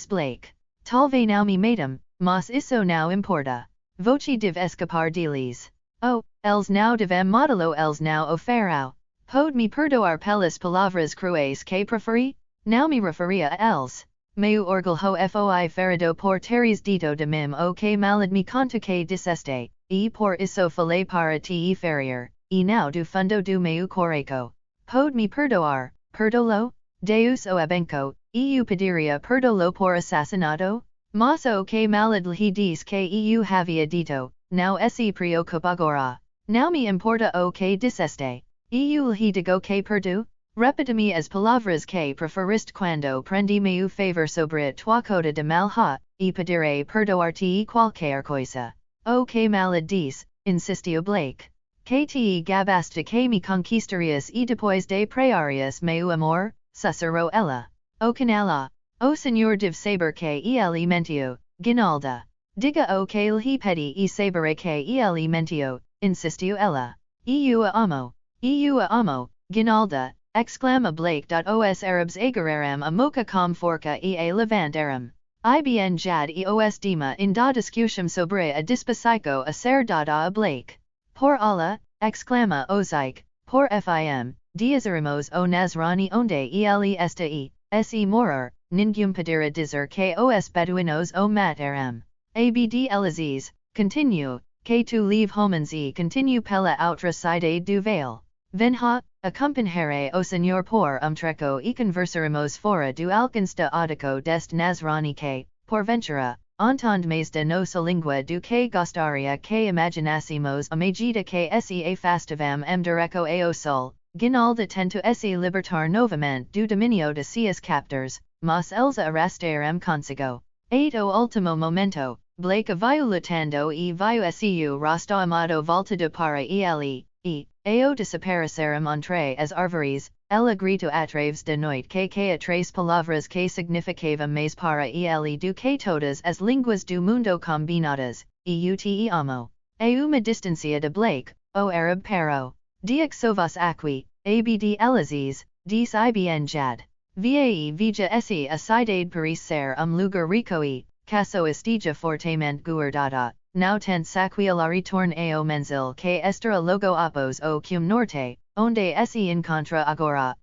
Blake. Talve now me matum, mas isso não importa. Voce div escapar deles. Oh, els now devem modelo els now oferao. Pode me perdoar pelas palavras cruéis que preferi? Não me referia a els. Meu orgulho foi ferido por teres dito de mim o que malad me conta que disseste, e por isso falei para te ferir, e now do fundo do meu coraco. Pode me perdoar, perdolo? Deus o abenco, eu pediria perdolo por assassinato? Mas o que malad lhe diz que eu havia dito, não se preocupa agora. Não me importa o que disseste. Eu lhe digo que perdo? Repita-me as palavras que preferiste quando prendi meu favor sobre tua coda de malha, e pedirei perdoar-te qualquer coisa. O que malad diz, insistiu Blake. Que te gabaste que me conquistarias e depois de prearias meu amor, sussurrou ela. O canala. O senhor deve saber que ele mentiu, Guinalda. Diga o que lhe pedi e saberei que ele mentiu, insistiu ela. Eu a amo, Guinalda. Exclama Blake. Os Arabs agarraram a moca com forca e a levantaram. Ibn Jad e os dima in da discussão sobre a despacito a ser dada a Blake. Por Allah, exclama Ozik, por fim, diazaremos o Nasrani onde ele está se morar, ninguém poderá dizer que os beduinos o mataram. Abd Elaziz, continue, que tu leave homens e continue pela outra side do veil. Venha, acompanharei o senhor por treco e conversaremos fora do alcance da audico deste Nasrani que, porventura, entende mais da nossa língua do que gostaria que imaginassemos a medida que se afastavam direco ao sol. Guinalda tentou se libertar novamente do domínio de seus captors, mas eles arrastaram consigo. O último momento, Blake veio lutando e veio su rosto amado voltado para ele, e, ao desapareceram entre as árvores, ela gritou através da noite que três palavras que significavam mais para ele do que todas as línguas do mundo combinadas, eu te amo. A uma distância de Blake, o Arab parou. Diaxovas aqui, Abd Elaziz, diz Ibn Jad. Vai veja se a cidade parecer lugar rico e, caso esteja fortemente guardada, não tem saquear retorno ao menzil que estará logo após o cume norte, onde se encontra agora,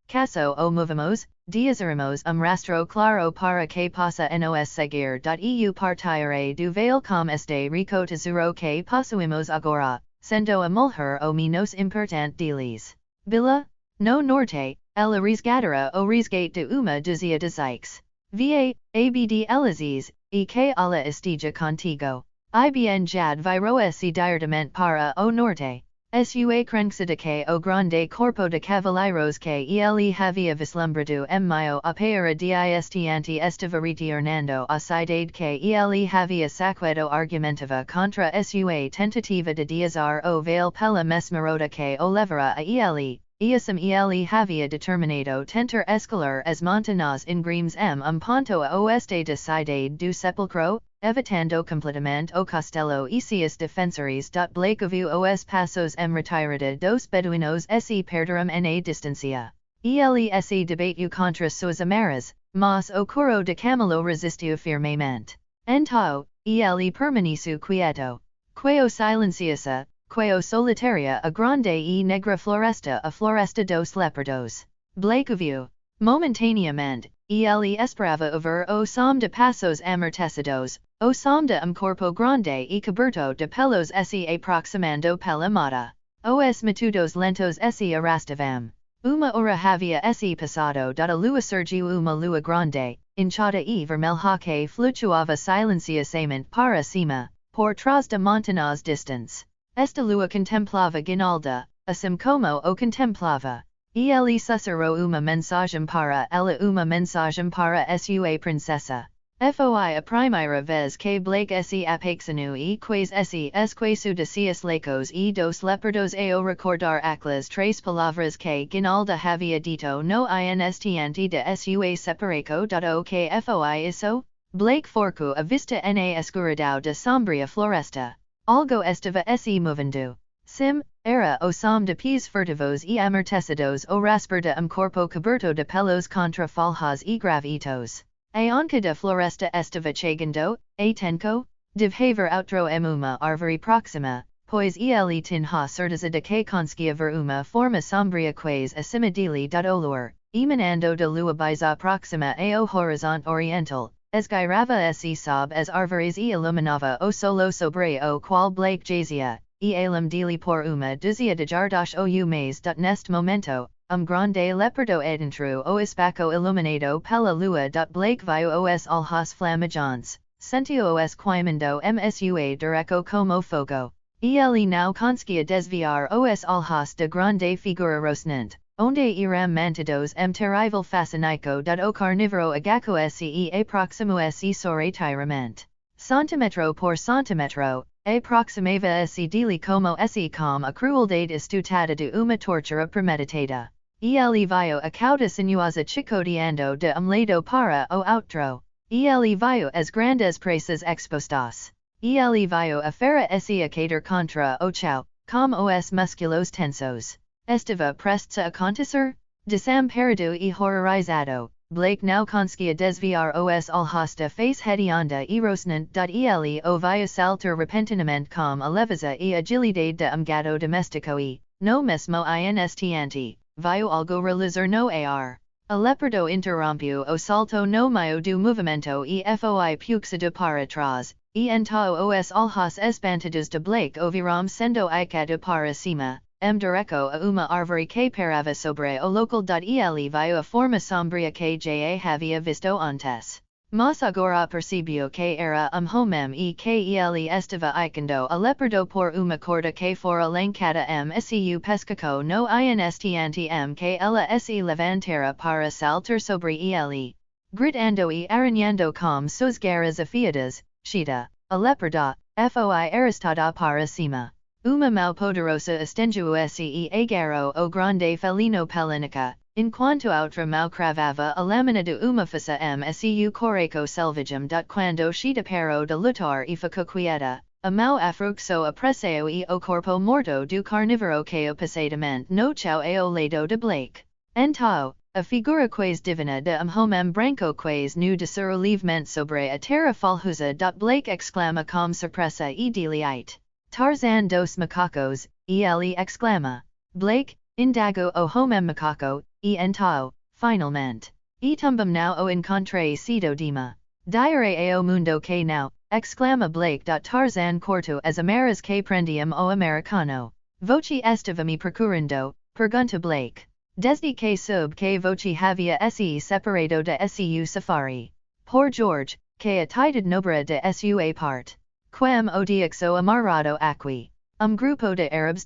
caso o movemos, diazaremos rastro claro para que passa nos seguir. Eu partirei do veil com este rico tesouro que possuímos agora, sendo a mulher o menos importante deles. Bila, no norte, ela resgatará o resgate de uma dúzia de zikes. Va, Abd Elaziz, e que Allah esteja contigo. Ibn Jad virou se diretamente para o norte. Sua crença que o grande corpo de cavaleiros que ele havia vislumbrado mio a paira diante estava retornando a cidade que ele havia saqueado argumentava contra sua tentativa de diazar o veil pela mesma rota que o levara a ele. Assim ele havia determinado tentar escalar as montanhas ingremes ponto a oeste da cidade do sepulcro, evitando completamente o castelo e seus defensores. Blake viu os passos retirada dos beduinos se perderam na distância. Ele se debateu contra suas amarras, mas o couro de camelo resistiu firmemente. Então, ele permaneceu quieto. Queo silenciosa, queo solitaria a grande e negra floresta a floresta dos leopardos. Blake viu. Momentaneamente, ele esperava ouvir o som de passos amortecidos, o som de corpo grande e coberto de pelos se aproximando pela mata. Os matudos lentos se arrastavam. Uma hora havia se passado. A lua surgiu uma lua grande, inchada e vermelha que flutuava silenciosamente para cima, por trás de montanhas distantes. Esta lua contemplava Guinalda, assim como o contemplava. Ele sussurrou uma mensagem para ela, uma mensagem para sua princesa. Foi a primeira vez que Blake se apaixonou e quais se esqueceu de seus laicos e dos leopardos ao recordar aquelas três palavras que Guinalda havia dito no instante de sua separação. O que foi isso? Blake forcou a vista na escuridão da sombria floresta. Algo estava se movendo. Sim, era o som de pés furtivos e amortecidos o raspar de corpo coberto de pelos contra folhas e gravitos. Aonca de floresta estava chegando, a tempo, deve haver outro uma árvore próxima, pois ele tin ha certeza de que conseguia ver uma forma sombria quase acima dele olor, emanando de lua bisa próxima ao horizonte oriental, esgueirava se sob as árvores e iluminava o solo sobre o qual Blake jazia, e alam dele por uma dúzia de jardas ou mais neste momento, grande leopardo dentro o espaço iluminado pela lua. Blake viu os olhos flamejantes, sentiu os queimando msua dureco como fogo. Ele não conseguia desviar os olhos de grande figura rosnante, onde iram mantidos terrível fascinico o carnívoro agaco se aproximo-se sorrateiramente. Centímetro por centímetro, aproximava se dele como se com a crueldade estutada de uma tortura premeditada. Ele viu a cauda sinuosa chicoteando de lado para o outro. Ele viu as grandes presas expostas. Ele viu a fera se a cair contra o chão, com os musculos tensos. Estava prestes a acontecer? Desamparado e horrorizado, Blake não conseguia desviar os olhos da face hedionda e rosnante. Ele o viu saltar repentinamente com a leveza e agilidade de gato domestico e, no mesmo instante, viu algo reluzir no ar. A leopardo interrompeu o salto no meio do movimento e foi puxado para trás, e então os olhos espantados de Blake o viram sendo icado para cima, direto a uma árvore que parava sobre o local. Ele viu a forma sombria que já havia visto antes. Mas agora percebeu que era homem e que ele estava icando a leopardo por uma corda que fora lancada msu pescaco no instante que ela se levantara para saltar sobre ele. Gritando e aranhando com suas garras afiadas, chita, a leopardo, foi arrastada para cima. Uma mão poderosa estendeu-se e agarrou o grande felino pelanica, enquanto outra mão cravava a lâmina de uma faca msu coraco selvagem. Quando chita parou de lutar e ficou quieta, a mão afrouxou apressou e o corpo morto do carnívoro caiu passadamente no chão ao lado de Blake. Então, a figura quase divina de homem branco quase nu desceu livremente sobre a terra folhosa. Blake exclama com surpresa e deleite. Tarzan dos macacos, ele exclama. Blake, indago o homem macaco, e então, finalmente, e também não o encontrei cedo dima. Diare ao mundo que não, exclama Blake. Tarzan cortou as amarras que prendiam o americano. Voce estava me procurando, pergunta Blake. Desde que soube que voce havia se separado de su safari. Por George, que a tidade nobre de sua parte. Quem o diaxo amarrado aqui. Grupo de Arabs.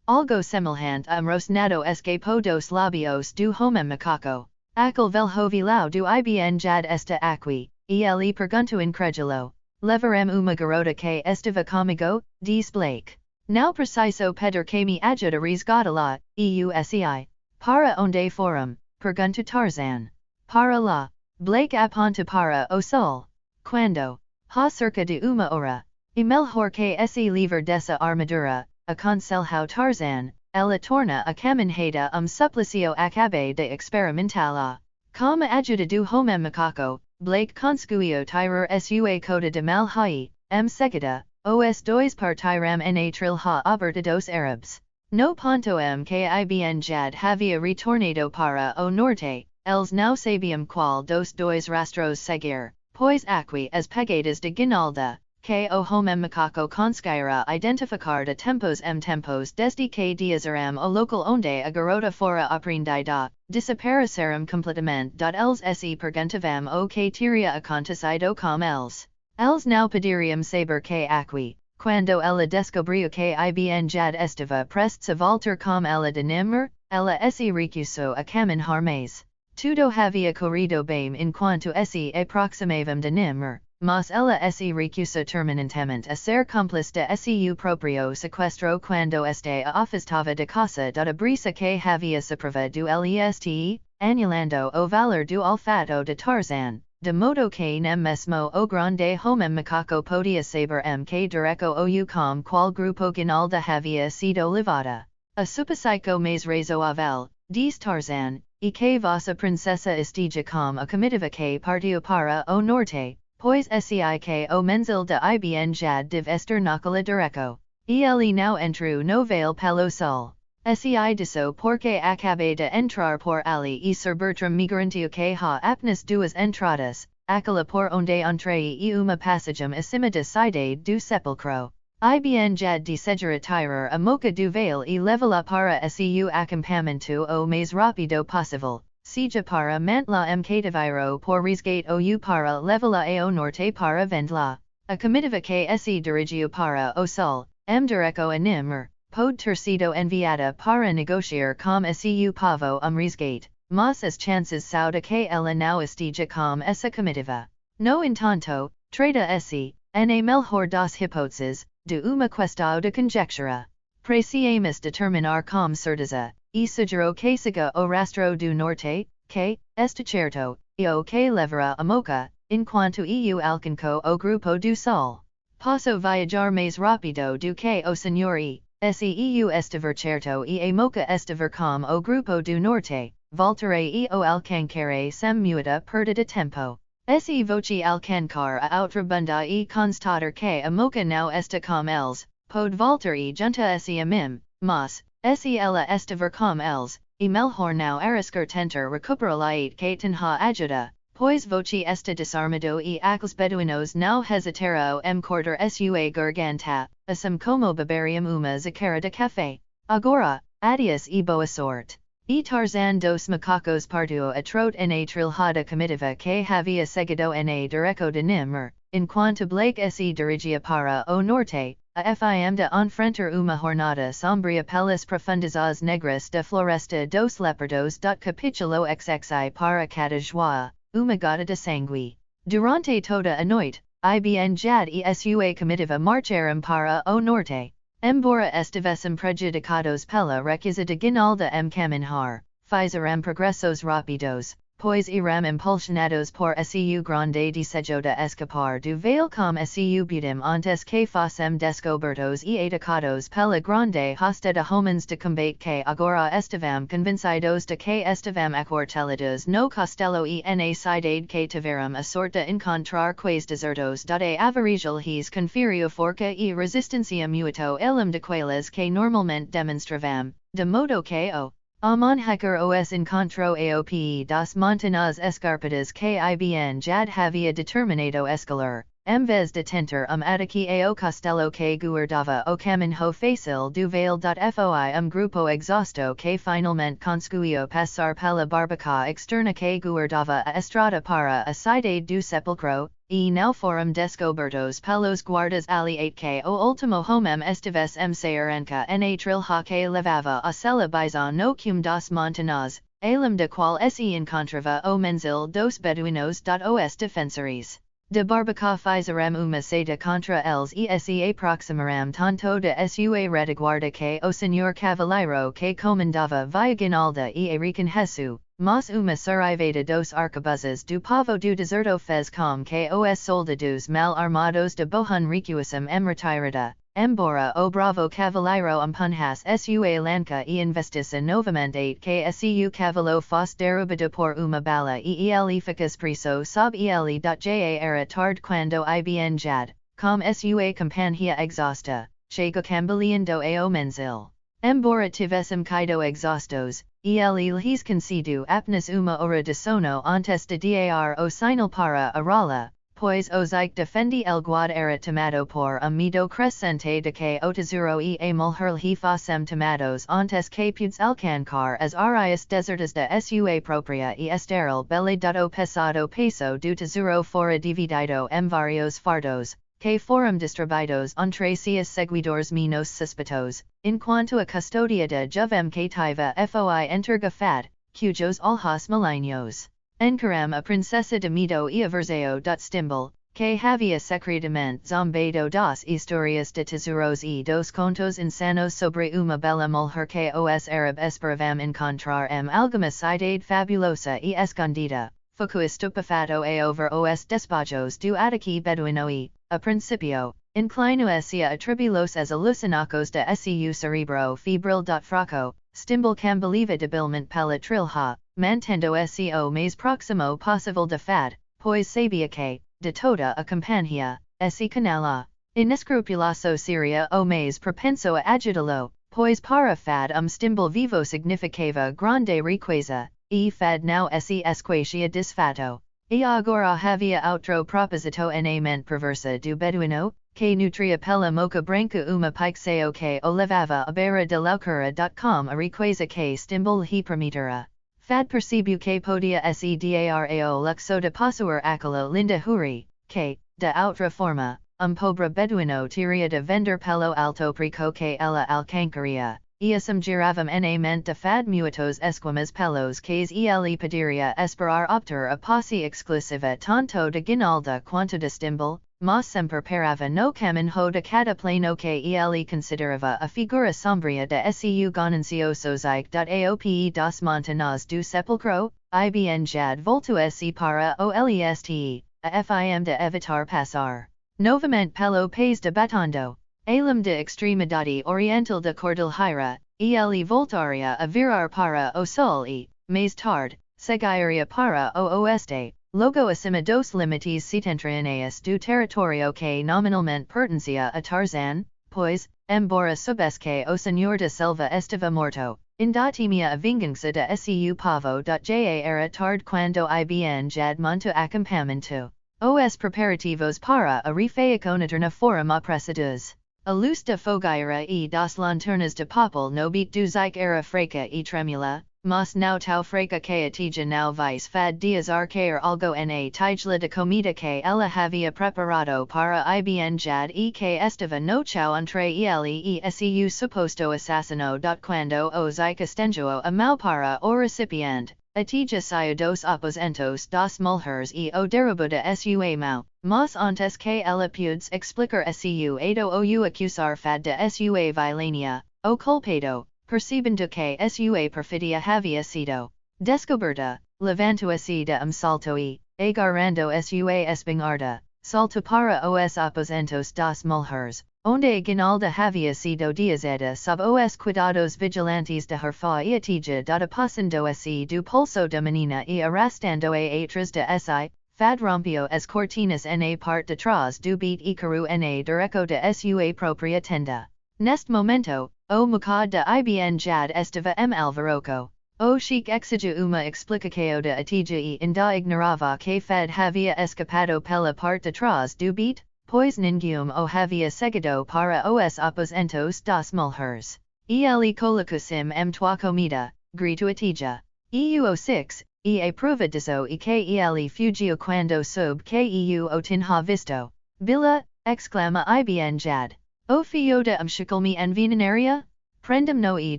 Algo semelhante rosnado escapou dos labios do homem macaco. Aquel velho vilão do ibn jad esta aqui, e ele perguntou incrédulo. Levarem uma garota que estava comigo, diz Blake. Não preciso pedir que me ajude a resgatá-la, eusi. Para onde foram? Pergunta Tarzan. Para lá. Blake aponta para o sol. Quando? Há cerca de uma hora. E melhor que se livre dessa armadura, aconselhou Tarzan, ela torna a caminhada suplicio acabei de experimentá-la. Com a ajuda do homem macaco, Blake conseguiu tirar sua coda de malhai, seguida, os dois partiram na trilha aberta dos Arabs. No ponto que ibn jad havia retornado para o norte, eles não sabiam qual dos dois rastros seguir. Pois aqui as pegadas de guinalda, que o homem macaco conseguira identificar de tempos desde que diasaram o local onde a garota fora apreendida, desapareceram completamente. Eles se perguntavam o que teria acontecido com eles. Eles não poderiam saber que aqui, quando ela descobriu que ibn jad estava prestes a voltar com ela de Nimr, ela se recusou a caminhar mais. Tudo havia corrido bem enquanto se aproximavam de Nimr, mas ela se recusa terminantemente a ser cúmplice de seu próprio sequestro quando este a afastava de casa. A brisa que havia sopravado leste, anulando o valor do olfato de Tarzan, de modo que nem mesmo o grande homem macaco podia saber que direto ou com qual grupo guinalda havia sido levada. A supasico mais razoável, diz Tarzan, e que vossa princesa esteja com a comitiva que partiu para o norte, pois seik o menzil de ibn jad div ester naquela direco. Ele não entrou no vale pelo sol. Sei disso porque acabei de entrar por ali e ser Bertram migrantio que ha apenas duas entradas, aquela por onde entrei e uma passagem acima de cidade do sepulcro. Ibn jad de segera tirar a moca do vale e levá-la para seu acampamento o mais rápido possível, seja para mantla cativeiro por resgate ou para levá-la ao norte para vendla. A comitiva que se dirigiu para o sol, direco animer, pode ter sido enviada para negociar com seu povo resgate, mas as chances são de que ela não esteja com essa comitiva. No entanto, trata-se, na melhor das hipóteses, de uma questão de conjectura. Precisamos determinar com certeza, e sugiro que siga o rastro do norte, que, está certo, e o que levará a moca, enquanto eu alcanço o grupo do sol. Posso viajar mais rápido do que o senhor e, se eu estiver certo e a moca estiver com o grupo do norte, voltarei e o alcançarei sem muita perda de tempo. Se voce alcançar a outra banda e constatar que a moca não está com eles, pode voltar e junta se a mim, mas, se ela estiver com eles, e melhor não arriscar tentar recuperá-la que tenha ajuda, pois voce está desarmado e aqueles beduinos não hesitaram cortar sua garganta, assim como beberiam uma xícara de café. Agora, adiós e boa sorte. E Tarzan dos macacos partiu a trote na trilhada comitiva que havia seguido na direco de Nimr, enquanto Blake se dirigia para o norte, a fim de enfrentar uma jornada sombria pelas profundidades negras da floresta dos leopardos. Capítulo XXI para cada joia, uma gota de sangue. Durante toda a noite, ibn jad e sua comitiva marcharam para o norte. Embora estivessem prejudicados pela recusa de guinalda caminhar, fizeram progressos rápidos, pois eram impulsionados por seu grande desejo de escapar do vale com seu butim antes que fossem descobertos e atacados pela grande hosta de homens de combate que agora estavam convencidos de que estavam aquartelados no castelo e na cidade que tiveram a sorte de encontrar quais desertos. A avarigel lhes conferiu força e resistência muito além daquelas que normalmente demonstravam, de modo que o Hacker os encontrou aop das montanhas escarpadas que ibn jad havia determinado escalar, em vez de tentar ataque ao castelo que guardava o caminho fácil do vale. Foi grupo exausto que finalmente conseguiu passar pela barbacoa externa que guardava a estrada para a cidade do sepulcro, e não foram descobertos pelos guardas ali que o último homem estivesse saranca na trilha que levava a sela bison no cume das montanhas, além da qual se encontrava o menzil dos beduinos. Os defensores de barbacoa fizeram uma saída contra eles e se aproximaram tanto de sua retaguarda que o senhor cavaleiro que comandava via guinalda e a reconheceu, mas uma surivada dos arquebuzes do povo do deserto fez com que os soldados mal armados de Bohun recuassem retirada, embora o bravo cavaleiro empunhasse sua lança e investisse novamente que seu cavalo fosse derrubado por uma bala e ele ficasse preso sob ele. Já era tarde quando ibn jad, com sua companhia exausta, chegou cambaleando ao menzil. Embora tivessem caído exaustos, ele lhes concedeu apenas uma hora de sono antes de dar o sinal para a rala, pois o que defendi el guad era tomado por medo crescente de que o tesouro e a mulher lhe fossem tomados antes que pudes alcançar as áreas desertas de sua própria e estéril bele. O pesado peso do tesouro fora dividido em vários fardos, que foram distribuídos entre seus seguidores menos suspeitosos, enquanto a custódia de jovem cativa foi entregada, cujos olhos malignos encaram a princesa de medo e aversão. Stimbal, que havia secretamente zombado das histórias de tesouros e dos contos insanos sobre uma bela mulher que os árabes esperavam encontrar alguma cidade fabulosa e escondida, ficou estupefato a ver os despojos do ataque beduino e, a principio, inclinou-se a atribuí-los as alucinacos de seu cerebro febril. Fraco, Stimbal cambeliva debilment pela trilha, mantendo seo mais proximo possible de fad, pois sabia que, de toda a companhia, esse canala, inescrupuloso seria o mais propenso a agitá-lo, pois para fad stimbal vivo significava grande riqueza, e fad não se esquecia desfato. E agora havia outro proposito na mente perversa do beduino, que nutria pela moca branca uma pixeo que o levava à beira de loucura. A riqueza que stimbal lhe permitera. Fad percebeu que podia se darao luxo de possuir aquela linda huri, que, de outra forma, pobre beduino teria de vender pelo alto preço que ela alcançaria. E assumirava na mente de fad muitos esquemas pelos quais ele poderia esperar obter a posse exclusiva tanto de guinalda quanto de stimbal, mas sempre parava no caminho de cada plano que ele considerava a figura sombria de seu ganancioso aope das montanas do sepulcro, ibn jad volto se para o leste, a fim de evitar passar novamente pelo país de batando. Alam de extremidade oriental de Cordilheira, ele voltaria a virar para o sul e, mais tarde, seguiria para o oeste, logo acima dos limites setentrionais do território que nominalmente pertencia a Tarzan, pois, embora soubesse que o senhor da selva estava morto, ainda temia a vingança de seu povo. Já era tarde quando ibn jad monta acampamento. Os preparativos para a refeição noturna foram apressados. A luz da fogueira e das lanternas de papel no beat do zik era fraca e tremula, mas não tão fraca que a tija não vice fad dias arcair algo na tigela de comida que ela havia preparado para ibn jad e que estava no chão entre ele e seu suposto assassino. Quando o zik estendeu a mão para o recipiente, a tija saiu dos aposentos das mulheres e o derrubou de sua mão. Mas antes que ela pude explicar seu ado ou acusar fad de sua violência, o culpado, percebendo que sua perfidia havia sido descoberta, levantou-se de salto e, agarrando sua espingarda, saltou para os aposentos das mulheres, onde a guinalda havia sido diazada sob os cuidados vigilantes de Herfa e a tija dada passando-se do pulso da menina e arrastando-a atrás de si. Fad rompeu as cortinas na parte de trás do beat e caiu na direção de sua própria tenda. Neste momento, o mucado de ibn jad estava alvoroço. O sheik exigiu uma explicação de atija e ainda ignorava que Fad havia escapado pela parte de trás do beat, pois ninguém o havia seguido para os aposentos das mulheres. Ele colocou-se tua comida, gritou atija. Eu 6. E a prova disso e que ele fugiu quando soube que eu o tinha visto. Bila, exclama ibn jad. O fio de chicolme envenenaria? Prendam-no e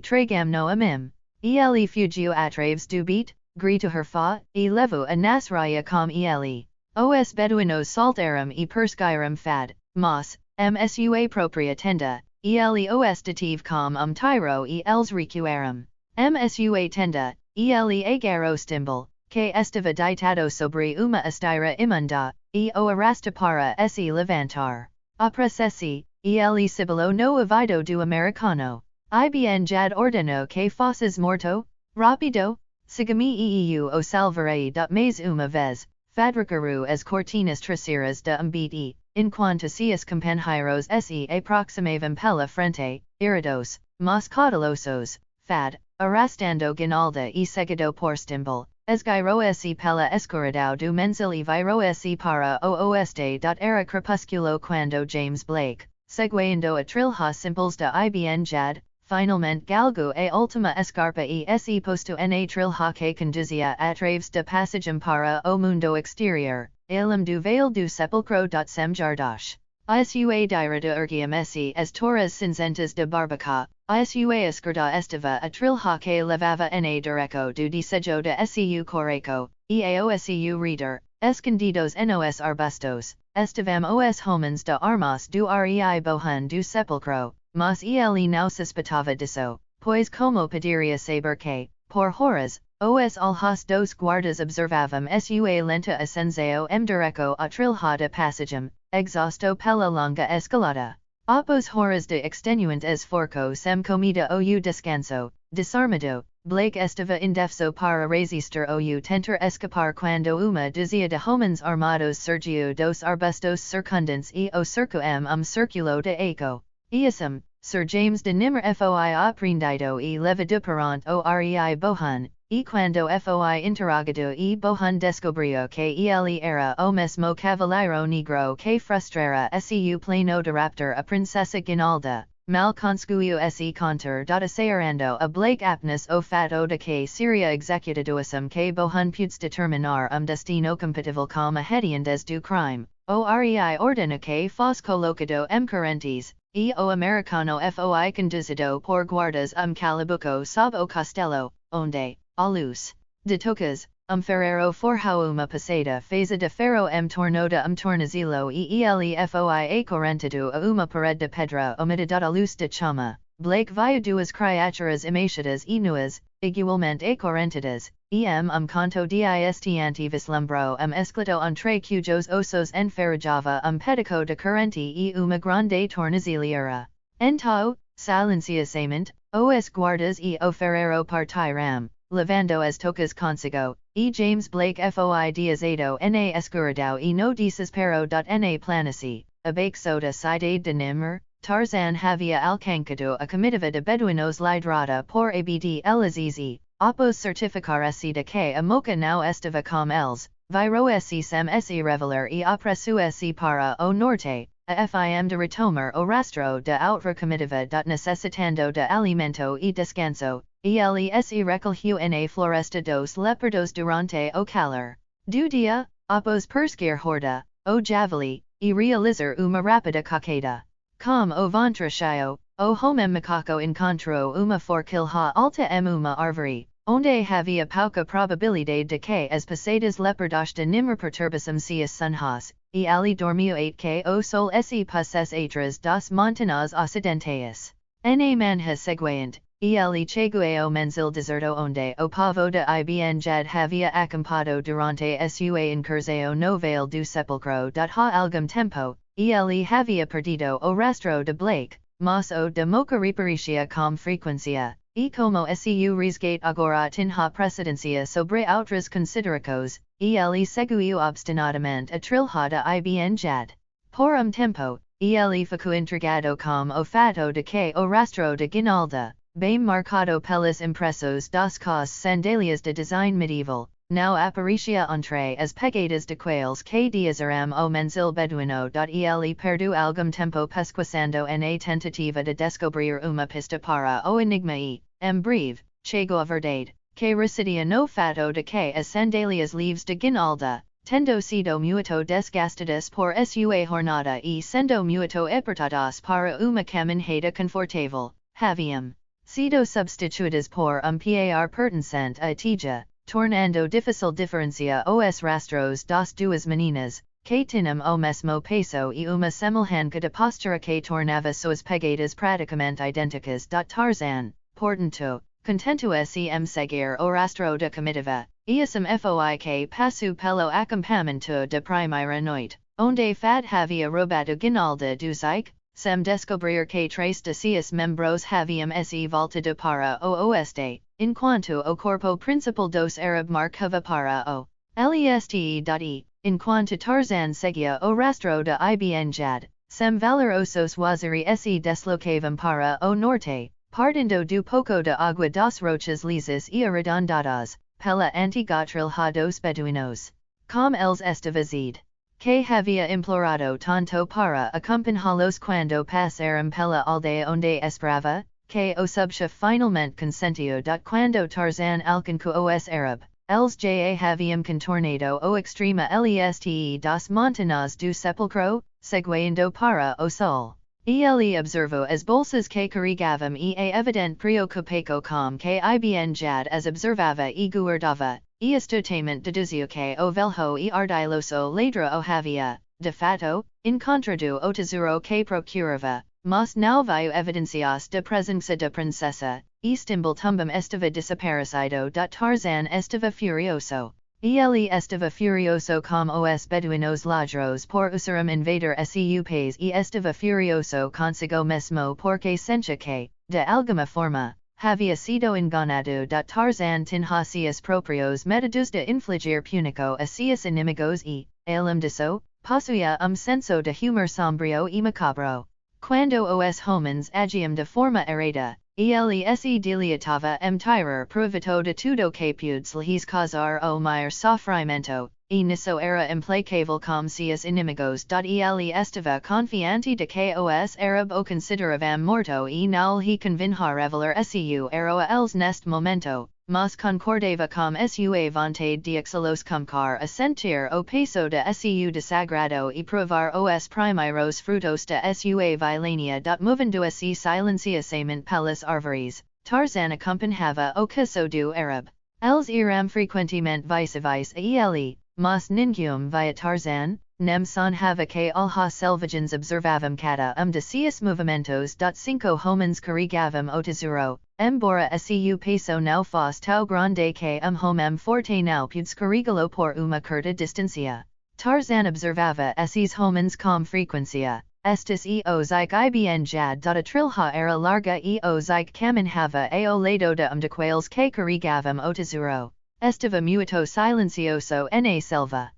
tragam-no a mim. Ele fugiu atrás do beat, gritou Herfa, e levou a nasraia com ele. Os beduinos saltaram e perseguiram Fad, mas, sua própria tenda, ele os detive com tiro e eles recuaram. Sua tenda, ele agarrou stimbal, que estava deitado sobre uma esteira imunda, e o arrasta para se levantar. Apressa-se, ele sibilou no ouvido do americano. Ibn jad ordenou que fosses morto, rápido, siga-me e eu o salvarei. Mais uma vez, Fad recarou as cortinas traseiras de beat e, enquanto seus companheiros se aproximavam pela frente, irados, mas cautelosos, Fad, arrastando guinalda e seguido por stimbal, esgueirou-se pela escuridão do mensil e virou-se para o oeste. Era crepúsculo quando James Blake, seguindo a trilha simples de ibn jad, finalmente galgou a última escarpa e se posto na trilha que conduzia através de passagem para o mundo exterior, além do vale do sepulcro. Sem jardash. Sua direita erguia-se as torres cinzentas de barbaca, sua esquerda estava a trilha que levava na direção do desejo de seu coraco, e ao seu reader, escondidos nos arbustos, estavam os homens de armas do rei bohan do sepulcro, mas ele não suspeitava disso, pois como poderia saber que, por horas, os olhos dos guardas observavam sua lenta ascensão direção à trilha de passagem, exausto pela longa escalada. Após horas de extenuante esforço sem comida ou descanso, disarmado, Blake estava indefso para resistir ou tentar escapar quando uma dúzia de homens armados surgiu dos arbustos circundantes e o cerco circulo de eco. Iasum, Sir James de Nimmer foi aprendido e levado perante o rei Bohun, e quando foi interrogado e Bohun descobriu que ele era o mesmo cavaleiro negro que frustrara seu plano de raptar a princesa Guinalda. Mal conseguiu se conter sairando a Blake apenas o fato de que seria executado que Bohun pudes determinar destino compatível com a hediondas do crime. O rei ordena que fosse colocado correntes, e o americano foi conduzido por guardas calabuco sob o castelo, onde, à luz de tocas, ferrero forjou uma passada feza de ferro tornada tornozelo e ele foi acorrentado a uma parede de pedra omitida à luz de chama. Blake viu duas criaturas emaciadas e nuas, igualmente acorrentadas, e canto diste vislumbrou esclato entre cujos ossos enferrujava pedico de corrente e uma grande tornozeleira. Então, silenciosamente, os guardas e o ferrero partiram, levando as tocas consigo, e James Blake foi diazado na escuridão e no desespero na planície, abaixo da cidade de Nimmer. Tarzan havia alcançado a comitiva de beduinos liderada por Abd el-Azizi, após certificar-se de que a moca não estava com eles, virou-se sem revelar e apressou-se para o norte, a fim de retomar o rastro da outra comitiva necessitando de alimento e descanso, e ele se recolheu na floresta dos leopardos durante o calor do dia, após perseguir horda, o javali, e realizar uma rápida caçada. Como o ventre cheio, o homem macaco encontrou uma forquilha alta uma árvore, onde havia pouca probabilidade de que as passadas leopardos de Nimmer perturbassem seus sonhos, e ali dormiu que o sol se pusesse atrás das montanhas ocidentais. Na manhã seguinte, ele chegou ao menzel deserto onde o povo de Ibn Jad havia acampado durante sua incursão no vale do sepulcro há algum tempo. Ele havia perdido o rastro de Blake, mas o de moca reparecia com frequência, e como seu resgate agora tinha precedência sobre outras considerações, ele seguiu obstinadamente a trilha de Ibn Jad. Por tempo, ele ficou intrigado com o fato de que o rastro de Guinalda, bem marcado pelos impressos das cós sandálias de design medieval, não aparecia entre as pegadas de quails que diazaram o menzel beduino. Ele perdeu algum tempo pesquisando na tentativa de descobrir uma pista para o enigma e, em breve, chegou a verdade, que residia no fato de que as sandálias leves de Guinalda, tendo sido muito desgastadas por sua jornada e sendo muito apertadas para uma caminhada confortável, haviam sido substituídas por par pertencente a tija, tornando difícil diferenciar os rastros das duas meninas, que tinham o mesmo peso e uma semelhança de postura que tornava suas pegadas praticamente idênticas. Tarzan, portanto, contentou-se seguir o rastro da comitiva, e foi que passou pelo acampamento de primeira noite, onde Fad havia roubado Guinalda do Zik, sem descobrir que três de seus membros haviam se voltado para o oeste, enquanto o corpo principal dos Arab marcava para o leste. Enquanto Tarzan seguia o rastro de Ibn Jad, sem valer osos waziri se deslocavam para o norte, partindo do pouco de água das rochas lisas e arredondadas, pela antiga trilha dos beduinos. Com eles estava Zed, que havia implorado tanto para acompanhá-los quando passaram pela aldeia onde esperava, que o subchefe finalmente consentiu. Quando Tarzan alcançou os Arab, eles já haviam contornado o extrema leste das montanhas do sepulcro, seguindo para o sol. E ele observou as bolsas que carregavam e a evidente preocupação com que Ibn Jad as observava e guardava, e astutamente deduziu que o velho e ardiloso ladrão o havia, de fato, encontrado o tesouro que procurava, mas não viu evidências de presença da princesa, Istanbul tumbum estava desaparecido. Tarzan estava furioso. Ele estava furioso com os beduinos ladrões por usaram invadir seu país e estava furioso consigo mesmo porque sentia que, de alguma forma, havia sido enganado. Tarzan tinha seus proprios métodos de infligir punico a seus inimigos e, além disso, possuía senso de humor sombrio e macabro. Quando os homens agiam de forma errada, ele se deleitava tirar proveito de tudo que pudes lhes causar o maior sofrimento, e nisso era implacável com seus inimigos. Ele estava confiante de que os era o consideravam morto e não lhe convinha revelar su era eles neste momento, mas concordava com sua vontade de excelos começar a sentir o peso de su desagrado e provar os primeiros frutos de sua vilania. Movendo se silenciosamente pelas árvores, Tarzan acompanhava o caso do Arab. Eles iram frequentemente vice-vice a ele, mas ninguém via Tarzan, nem sonhava que os selvagens observavam cada de seus movimentos. Cinco homens carregavam o tesouro, embora su peso não fosse tão grande que homem forte não pude carregá-lo por uma curta distância. Tarzan observava esses homens com frequência. Estes e os ibn jad. A trilha era larga e os caminhava ao lado de quais que carregavam o tesouro. Estava muito silencioso na selva.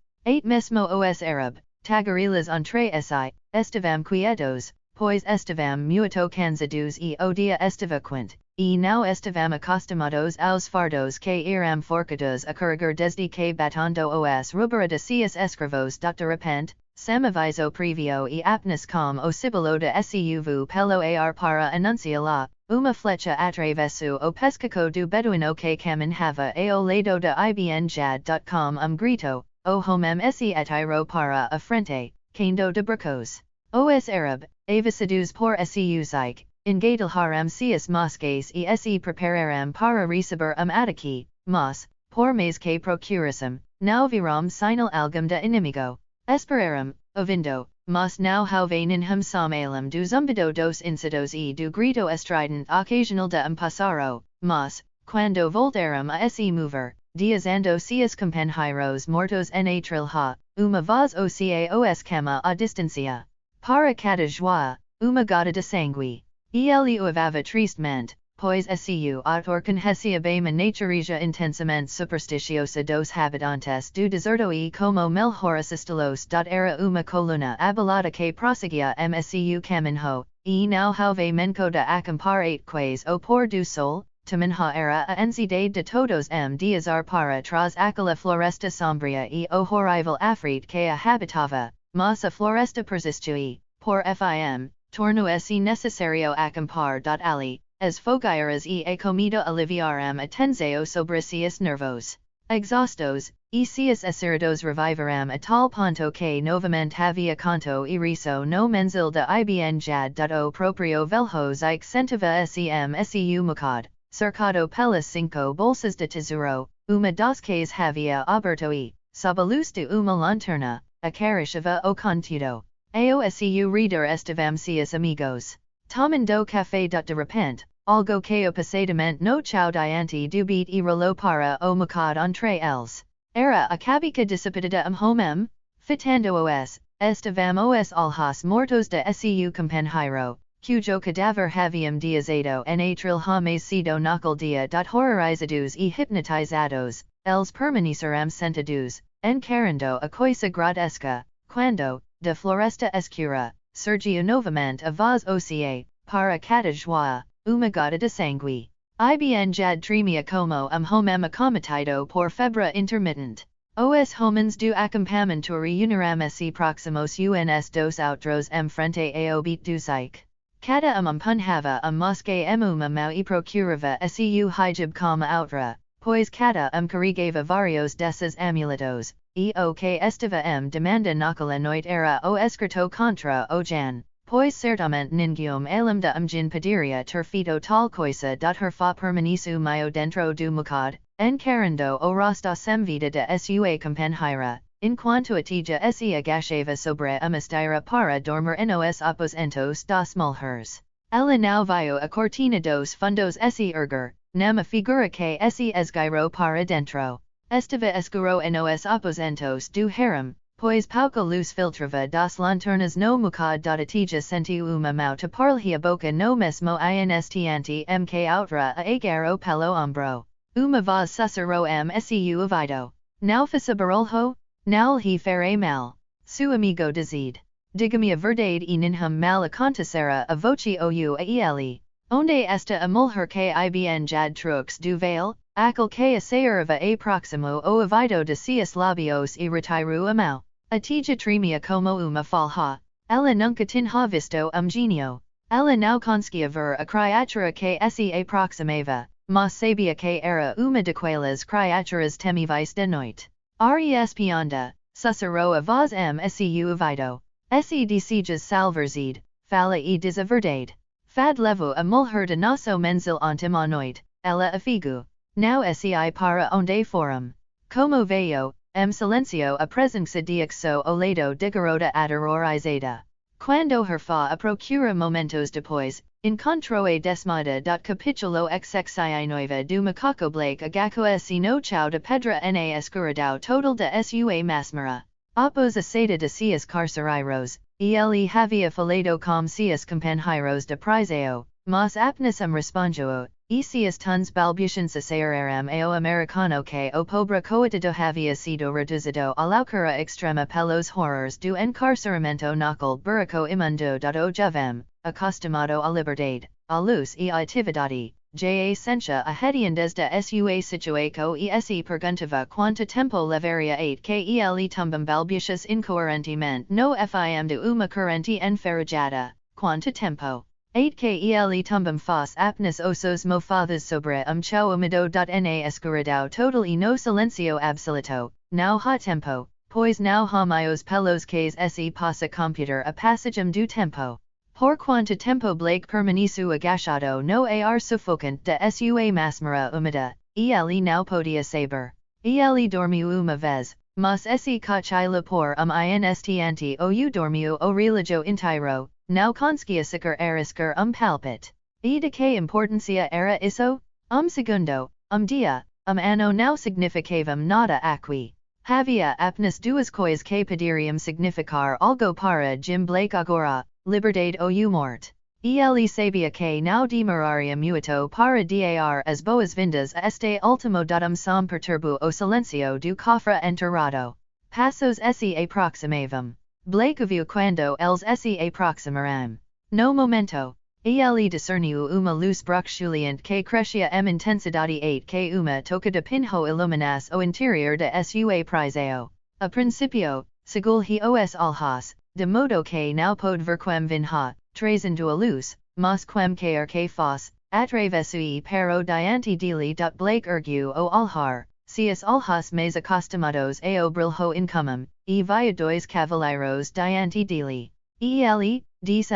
Mesmo os Arab, tagarilas entre si, estavam quietos, pois estavam muito cansados e o dia estava quente, e não estavam acostumados aos fardos que iram forcados a carregar desde que batendo os rubra de seus escravos. De repente, sem aviso previo e apenas com o sibilo de suv pelo ar para anunciá-la, uma flecha atravessou o pescoço do beduíno que caminhava ao lado de ibn jad. Com grito, o homem se atirou para a frente, caindo de bracos. Os Arab, avisados por su zique, engatilharam seus mosques e se prepararam para receber ataque, mas, por mais que procurassem, não viram sinal algum de inimigo. Esperaram, ouvindo, mas não houve som além do zumbido dos insetos e do grito estridente ocasional de pássaro, mas, quando voltaram a se mover, diazando seus companheiros mortos na trilha, uma voz os cama a distância. Para cada joia, uma gota de sangue. Ele uivava tristemente, pois su autor conhecia bem a natureza intensamente supersticiosa dos habitantes do deserto e como melhor assistê-los. Era uma coluna abalada que prosseguia su caminho, e não houve menco de acampar quais o pôr do sol, tamanha era a ansiedade de todos dias para trás aquela floresta sombria e o horrível afrit que a habitava, mas a floresta persistiu, por fim, tornou-se necessário acampar. Ali, as fogueiras e a comida aliviaram a tensão sobre seus nervos. Exaustos, e seus acertos revivaram a tal ponto que novamente havia canto e riso no menzel de ibn jad. O próprio velho zique sentava su mucado, cercado pelas cinco bolsas de tesouro, uma das quais havia aberto e, sob a luz de uma lanterna, acariciava o conteúdo. Su reader estavam seus amigos. Tomando café. De repente, algo que o passadamente no chau diante do beat e rolou para o mucado entre eles. Era a cabica dissipada de homem, fitando os, estavam os alhas mortos de su companheiro, cujo cadáver haviam diazado na trilha mais cedo naquele dia. Horrorizados e hipnotizados, eles permaneceram sentados, encarando a coisa grotesca, quando, da floresta escura, surgiu novamente a voz oca, para cada joia, uma gota de sangue. Ibn jad tremia como homem acometido por febre intermittent. Os homens do acampamento reuniram-se próximos uns dos outros frente ao beat do zique. Cada punhava mosque uma mão e procurava su hijab como outra, pois cada carregava vários desses amuletos, e o que estava demanda naquela noite era o escrito contra o Jan, pois certamente ninguém além de Jan poderia ter feito tal coisa. Her fa permaneceu meio dentro do mucado, encarando o rosto sem vida de sua companheira, enquanto a tia se agachava sobre a esteira para dormir nos aposentos das mulheres. Ela não viu a cortina dos fundos se erguer, nem a figura que se esgueirou para dentro. Estava escuro nos aposentos do harem, pois pauca luz filtrava das lanternas no mucad atija senti uma mau te parlhia boca no mesmo instanti mk outra a agaro pelo ombro. Uma voz sussurrou mseu ouvido. Não faça barulho, não lhe farei mal. Su amigo dizide. Diga-me a verdade e ninhum mal acontecerá a voce ou a ele. Onde esta a mulher que ibn jad trux do veil, aquel que a sairva a proximo o ouvido de seus labios e retiru a mão. A tija tremia como uma falha. Ela nunca tinha visto genio. Ela não conseguia ver a criatura que se aproximava, mas sabia que era uma daquelas criaturas temíveis de noite. Respondendo, sussurrou a voz mseu ouvido. Se desejas salvar-se, fala e diz a verdade. Fad levo a mulher de nosso menzil ontem à noite, ela afigu. Now sei para onde foram. Como veio, silencio a presença de exo o lado de garota aterrorizada. Quando her fa a procura momentos depois, encontrou a desmada capítulo xxix do macaco Blake agaco se no chão de pedra na escuridão total de sua masmara. Após a saída de seus carcereiros, ele havia falado com seus companheiros de prisão, mas apenas respondeu, e seus tons balbucientes saíram ao americano que o pobre coitado havia sido reduzido à loucura extrema pelos horrores do encarceramento naquele buraco imundo o jovem, acostumado à liberdade, à luz e à atividade, já sentia a hediondez de sua situação e se perguntava quanto tempo levaria que ele também balbucious incoerentemente no fim de uma corrente enferrujada, quanto tempo. Que ele também faz apenas ossos mofados sobre chão umido na escuridão total e no silencio absoluto, não há tempo, pois não há meios pelos quais se passa computer a passagem do tempo. Por quanto tempo Blake permaneceu agachado no ar sufocante de sua masmara umida, ele não podia saber. Ele dormiu uma vez, mas se cachila por instante ou dormiu o relógio inteiro, não conseguia sequer arriscar palpite. E de que importância era isso? Segundo, dia, ano não significavam nada aqui. Havia apenas duas coisas que poderiam significar algo para Jim Blake agora, liberdade ou morte. Ele sabia que não demoraria muito para dar as boas-vindas a este último som perturbo o silencio do cofre enterrado. Passos se aproximavam. Blake viu quando eles se aproximaram. No momento, ele discerniu uma luz bruxuleante que crescia intensidade que uma toca de pinho iluminasse o interior de sua prisão. A principio, segulhe os olhos, de modo que não pode ver quem vinha, trazendo a luz, mas quem quer que fosse, atravessou para diante dele. Blake ergueu o olhar, seus olhos mais acostumados ao brilho incomum, e via dois cavaleiros diante dele. Ele, disse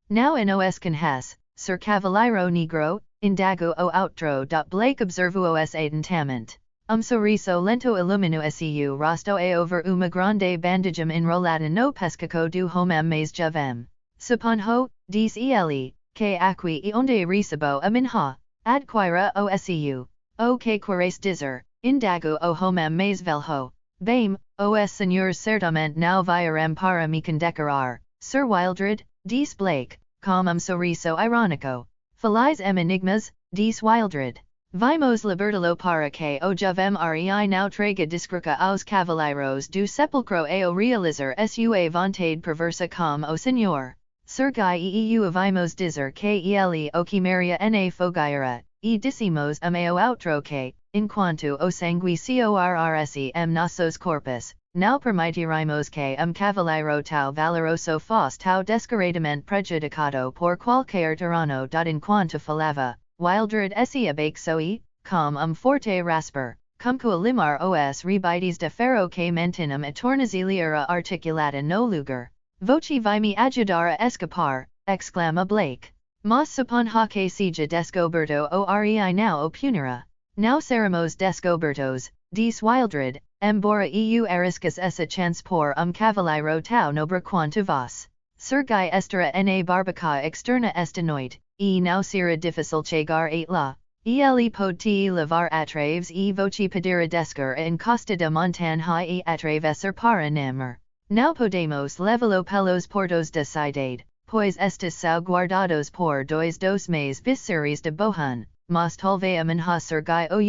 não nos conhece, Sir Cavaleiro Negro, indago o outro. Blake observou os atentamente. Sorriso lento iluminou seu rosto ao ver uma grande bandagem enrolada no pescoço do homem mais jovem. Suponho, disse ele, que aqui e onde recebo a minha, adquira o seu. O que queres dizer, indago o homem mais velho. Bem, os senhores certamente não vieram para me condecorar, Sir Wildred, disse Blake, com sorriso irônico. Falais enigmas, disse Wildred. Vimos libertá-lo para que o jovem rei não traga descruca aos cavaleiros do sepulcro ao realizar sua vontade perversa como o senhor. Sir Guy e eu vimos dizer que ele o queimaria na fogueira, e dissemos ao outro que, enquanto o sangue corresse nossos corpos, não permitiremos que cavaleiro tão valoroso fosse tão descaradamente prejudicado por qualquer tirano. Enquanto falava, Wildred se abaixou, com forte rasper, como a limar os rebites de ferro que mantinham a tornozeleira articulada no lugar. Voce vai me ajudar a escapar, exclama Blake. Mas suponha que seja descoberto o rei não o punirá. Não seremos descobertos, disse Wildred, embora eu arriscas essa chance por cavaleiro tão nobre quanto vós. Sir Guy estará na barbacoa externa esta noite, e não será difícil chegar a lá. Ele pode te levar atraves e voce poderá descer a encosta da montanha e atravessar para Namur. Now podemos levelo pelos portos da cidade, pois estes são guardados por dos meses viscerais de bohun, mas talvez amanhã surgai ou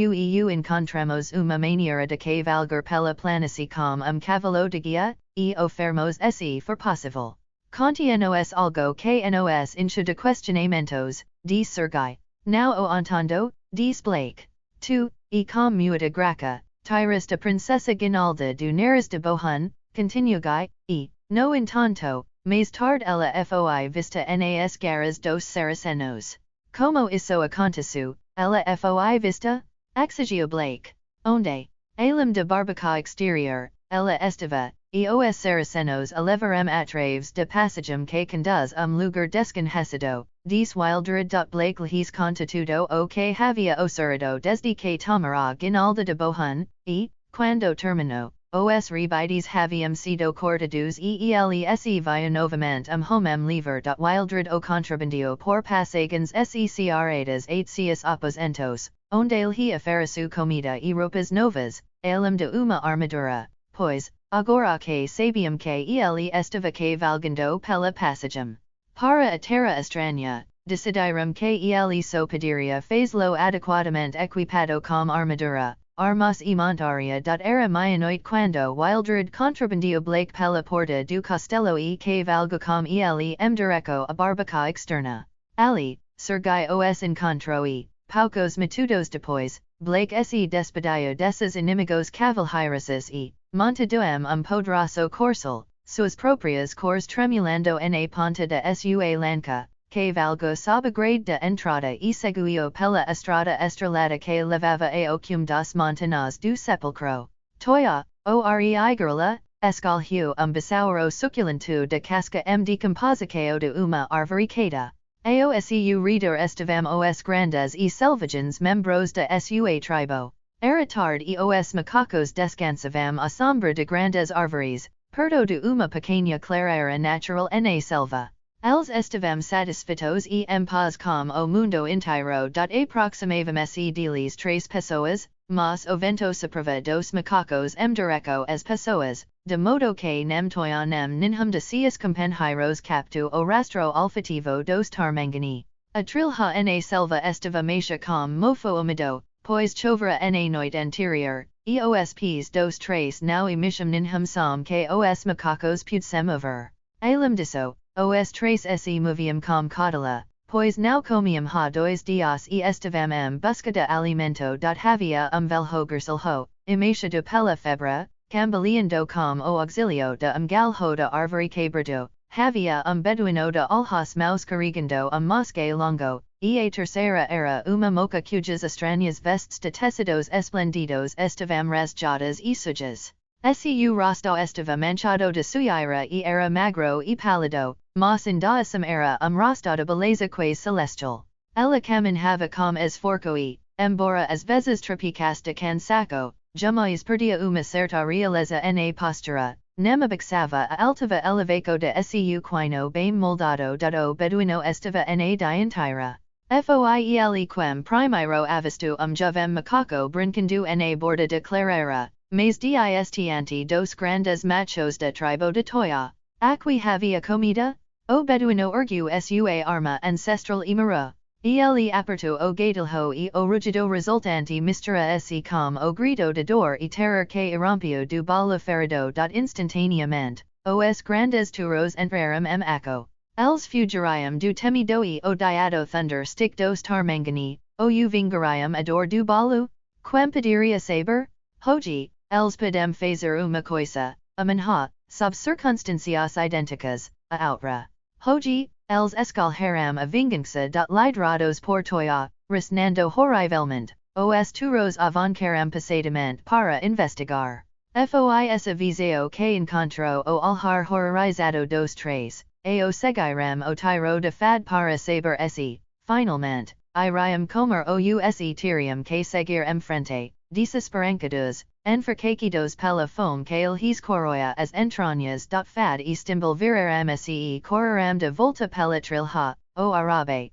encontramos uma maneira de que valgar pela planície como cavalo de guia, e ofermos se for possível. Conte-nos algo que nos enche de questionamentos, diz surgai. Now o entendo, diz Blake. Tu, e com muita graça, tiras de princesa Guinalda do Neres de Bohun, continugai, e, no entanto, mais tarde ela foi vista nas garras dos Saracenos. Como isso aconteceu, ela foi vista? Exigiu Blake. Onde? Além de barbacoa exterior, ela estava, e os Saracenos levaram atraves de passagem que conduz lugar desconhecido, diz Wilder. Blake lhes conta tudo o que havia ocorrido desde que tomara Guinalda de Bohun, e, quando terminou, os rebites haviam sido cortados e eles via novamente homem livre. Wilder o contrabandio por passagans secretas 800 aposentos, onde ele ofereceu comida e roupas novas, além de uma armadura, pois, agora que sabiam que ele estava cavalgando pela passagem para a terra estranha, decidiram que ele só poderia fazê-lo adequadamente equipado com armadura, armas e montaria. Era meia-noite quando Wilder contrabandio Blake pela porta do castelo e cavalga com ele direto a barbacoa externa. Ali, surgai os encontrou e, poucos minutos depois, Blake se despediu desses inimigos cavalheirosos e, montado poderoso corcel, suas próprias cores tremulando na ponta da sua lança, cavalgou sob a grade de entrada e seguiu pela estrada estrelada que levava ao cume dos montanhas do sepulcro. Toia, o rei gorila, escolheu besouro suculento de casca decomposicao de uma árvore queda. Ao reader estavam os grandes e selvagens membros da sua tribo. Era tarde e os macacos descansavam à sombra de grandes árvores, perto de uma pequena clareira natural na selva. Eles estavam satisfeitos e paz com o mundo inteiro. Aproximavam-se deles 3 pessoas, mas o vento soprava dos macacos direto às pessoas, de modo que nem toiam nem ninhum de seus companheiros captou o rastro olfativo dos tarmangani. A trilha na selva estava mexa com mofo úmido, pois chovera na noite anterior, e os pés dos 3 não emitiam ninhum som que os macacos pudessem ouvir. Além disso, os 3 se moviam com cautela, pois não comiam há 2 dias e estavam busca de alimento. Havia velho garçalho, emeixado pela febre, cambaleando com o auxílio de galho da árvore quebrado. Havia beduino de alhas maus carregando mosque longo, e a terceira era uma moca cujas estranhas vestes de tecidos esplendidos estavam rasgadas e sujas. Seu rosto estava manchado de sujeira e era magro e pálido, mas ainda assim era rosto de beleza quase celestial. Ela caminhava com esforço e, embora às vezes tropicasse de cansaço, jamais perdia uma certa realeza na postura. Nem abaixava a altiva elevaco de seu quino bem moldado. O beduino estava na dianteira. Foi ele quem primeiro avistou jovem macaco brincando na borda de clareira, mas diante dos grandes machos da tribo de Toia. Aqui havia comida? O beduino ergueu sua arma ancestral e mirou. Ele apertou o gatilho e o rugido resultante mistura-se com o grito de dor e terror que irrompeu do balo ferido. Instantaneamente, os grandes touros entraram echo. Eles fugiriam do temido e odiado thunder stick dos tarmangani, vingariam a dor do balo? Quem poderia saber? Hoje, eles podem fazer uma coisa, amanhã, sob circunstâncias idênticas, a outra. Hoje, eles escolheram a vingança. Liderados por Toia, resnando horrivelmente, os touros avancaram passadamente para investigar. Foi essa visão que encontrou o olhar horrorizado dos 3, o seguiram o tiro de fad para saber se, finalmente, iriam comer os teriam que seguir frente, desesperancados, enforcados pela fome que eles corroia as entranhas. Fad e stimbal viraram se correram de volta pela trilha, o arabe,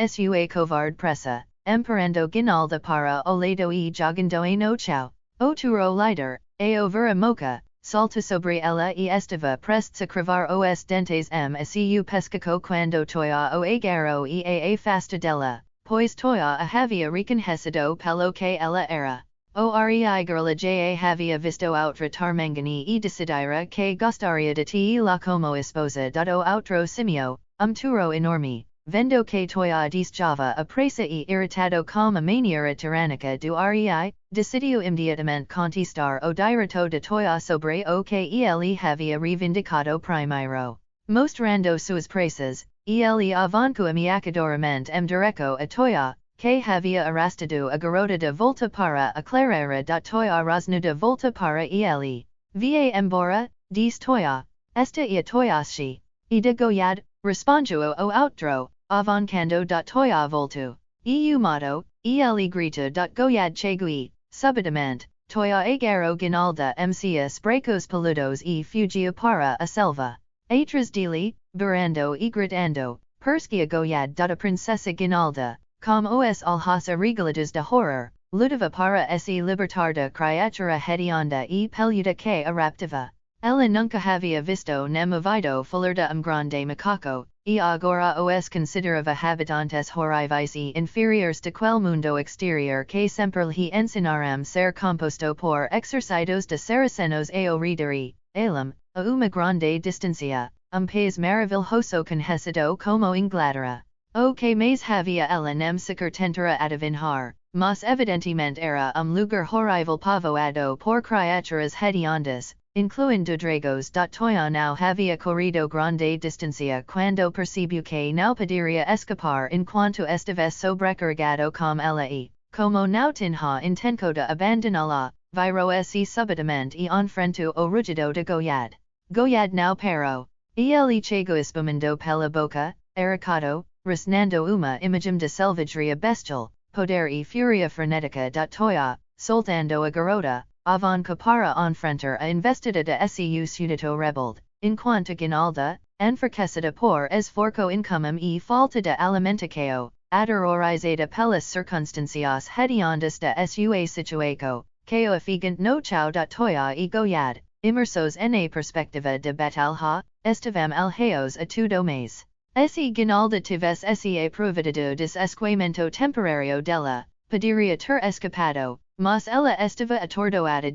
sua covarde pressa, parando Guinalda para o lado e jogando no chão. O touro líder, o vera moca, salta sobre ela e estava prestes a cravar os dentes seu pescaco quando toia o agarro e a afasta dela, pois toia a havia reconhecido pelo que ela era. O rei girla já havia visto outra tarmangani e decidira que gostaria de te la como esposa dado outro simio, turo enorme, vendo que toia desjava a pressa e irritado com a mania tyrannica do rei, decidiu imediatamente conquistar o direito de toia sobre o que ele havia reivindicado primeiro. Mostrando suas pressas, ele avançou ameaçadoramente direto a toia, que havia arrastado a garota de volta para a clareira da toia rosna de volta para ele. Via embora, diz toia, esta e a toiaschi, e de goiad, respondiu o outro, avancando da toia volto. Eu mato, ele grita da goiad chegui, subitamente, toia agarro guinalda mcs bracos peludos e fugiu para a selva. Atrás dele, berrando e gritando, perskia goiad da princesa guinalda. Como os alhas regulados de horror, ludava para se libertar da criatura hedionda e peluda que a raptava. Ela nunca havia visto nem ouvido falar de grande macaco, e agora os considerava habitantes horríveis e inferiores de quel mundo exterior que sempre lhe ensinaram ser composto por exercidos de saracenos ao rediri, elam, a uma grande distancia, país maravilhoso conhecido como Inglaterra. O que mais havia ela nem sequer tentara adivinhar, mas evidentemente era lugar horrível povoado por criaturas hediondas, incluindo dragos. Toia não havia corrido grande distancia quando percebeu que não poderia escapar enquanto estivesse sobrecarregado com ela e, como não tinha intento de abandoná-la, virou-se subitamente e enfrentou o rugido de goiad. Goiad não parou. Ele chegou espumando pela boca, arracado, resnando uma imagem de selvageria bestial, poder e fúria frenética. Toia, soltando a garota, avançou para enfrentar a investida de seu súdito rebelde, enquanto guinalda, enfraquecida por esforço incomum e falta de alimentação, aterrorizada pelas circunstâncias hediondas de sua situação, que o afigant no chão. Toia e goiad, imersos na perspectiva de batalha, estavam alheios a tudo mais. Se guinalda tivesse se aproveitado esquecimento temporário dela, poderia ter escapado, mas ela estava atordoada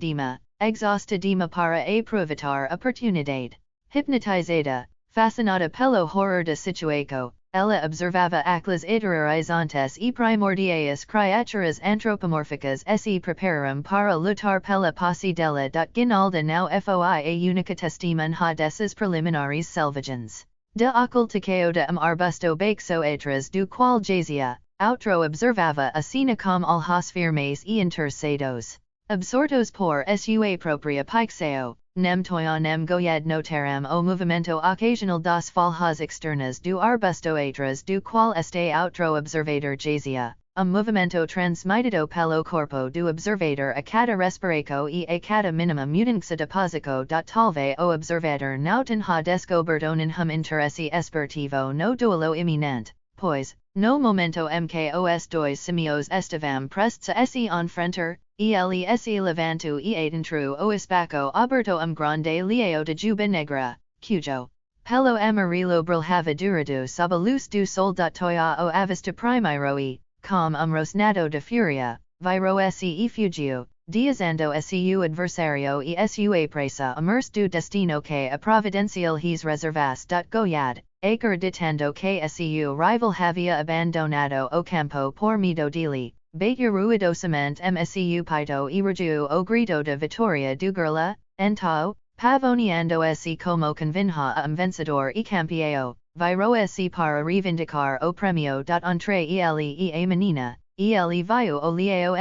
exaustadima para aproveitar a oportunidade. Hipnotizada, fascinada pelo horror da situação, ela observava aquelas aterrorizantes e primordiais criaturas antropomórficas se prepararam para lutar pela posse dela. Guinalda não foi a única testemunha desses preliminares selvagens. De ocultacao de arbusto baixo atrás do qual jazia, outro observava a cena com olhos firmes e interessados. Absortos por sua própria pixao, nem toia nem goiad notaram o movimento ocasional das folhas externas do arbusto atrás do qual este outro observador jazia, movimento transmitido pelo corpo do observador a cada respiração e a cada mínima mudança de posição. Talvez o observador não tenha descoberto nenhum interesse esportivo no duelo iminente, pois, no momento que os dois simios estavam prestes a se enfrentar, ele se levantou e adentrou o espaço aberto grande leão de juba negra, cujo pelo amarelo brilhava durado sob a luz do sol. Toia o avista primeiro e, com rosnado de fúria, virou-se e fugiu, diazando seu adversário e sua presa mercê do destino que a providencial lhes reservasse. Goiad, acreditando que seu rival havia abandonado o campo por medo dele, bateu ruidosamente seu peito e regiu o grito de Vitória do girla, então, pavoneando-se como convinha vencedor e campeão, virou-se para reivindicar o prêmio. Entre ele e a menina, ele viu o leão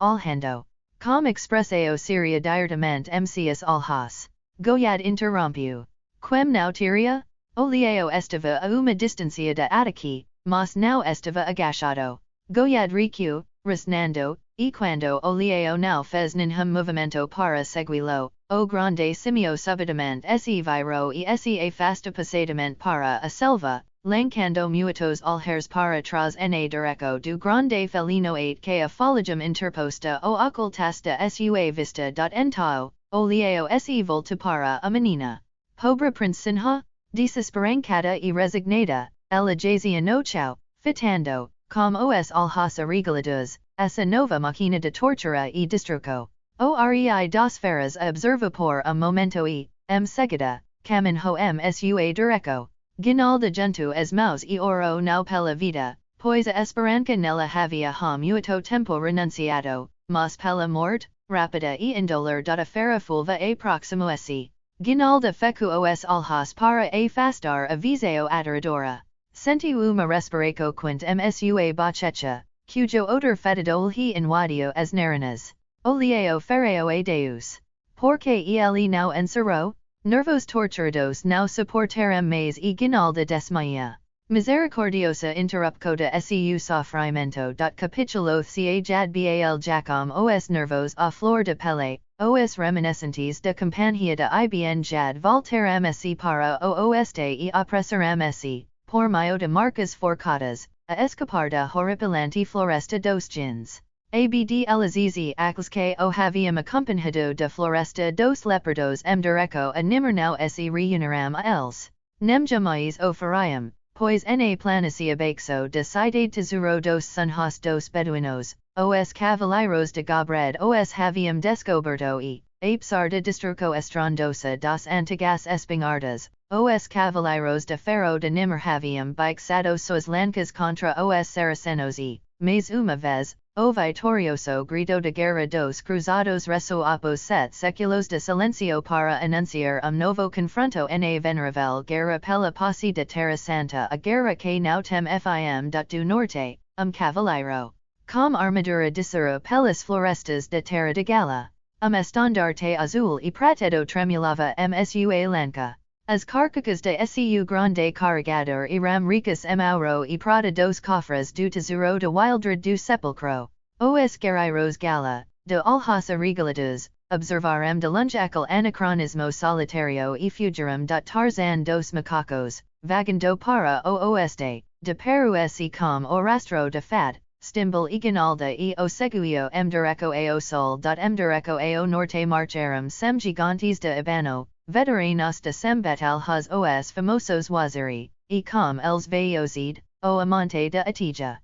olhando. Como expressao seria diretamente mcs alhas. Goiad interrompeu. Quem não teria? O leão estava a uma distancia de ataque, mas não estava agachado. Goiad recuou, resnando, e quando o leão não fez nenhum movimento para segui-lo, o grande simio subitamente se virou e se afasta passadamente para a selva, lançando muitos olhares para trás na direção do grande felino que a folagem interposta o ocultasse de sua vista. Então, Olieo se voltipara a menina. Pobre prinsinha, desesperançada e resignada, ela jazia no chão, fitando, como os alhas arregalados, essa nova máquina de tortura e destruco. O rei das feras a observa por momento e, seguida, caminho sua direco. Ginalda junto as maus e oro não pela vida, pois a esperança nela havia muito tempo renunciado, mas pela morte, rápida e indolor da fera fulva a próximo esse. Ginalda fecu os alhas para afastar a visão aterradora. Sentiu uma respiração quente sua bochecha, cujo odor fedidol he invadio as narinas. Olieo ferreo a Deus. Porque ele não encerrou? Nervos torturados não suportaram mais e Ginalda desmaia. Misericordiosa interrupco de seu sofrimento. Capitulo ca jad bal jacom os nervos a flor de pele, os reminiscentes de companhia de ibn jad voltaram se para o oeste e apressaram se, por meio de marcas forcadas, a escapar da horripilante floresta dos jins. Abd elazizi aqueles que o haviam acompanhado da floresta dos leopardos direco a nimernau se reuniram a eles. Nem jamais o fariam, pois na planície abaixo de cidade tesouro dos sunhos dos beduinos, os cavaleiros de Gobred os haviam descoberto e, apesar de destruco estrondosa das antigas espingardas, os cavaleiros de ferro de Nimmer haviam baixado suas lancas contra os saracenos e, mais uma vez, o vitorioso grito de guerra dos cruzados ressoou após 7 séculos de silencio para anunciar novo confronto na venerável guerra pela posse de Terra Santa, a guerra que não tem fim. Do norte, cavaleiro, com armadura de acero pelas florestas de Terra de Gala, estandarte azul e prateado tremulava sua lanca. As carcacas de seu grande carregador eram ricas ouro e prata dos cofres do tesouro de Wildred do Sepulcro. Os guerreiros gala, de alhas arregalados, observaram de longe aquele anacronismo solitário e fugiram de Tarzan dos macacos, vagando para o oeste, de Peru se com o rastro de fad, Stimbal e Ginalda e o seguio direco ao sol. Direco ao norte marcharam sem gigantes de abano, veteranos de Sembetal os famosos Waziri, e com eles veiosid, o amante de Atija.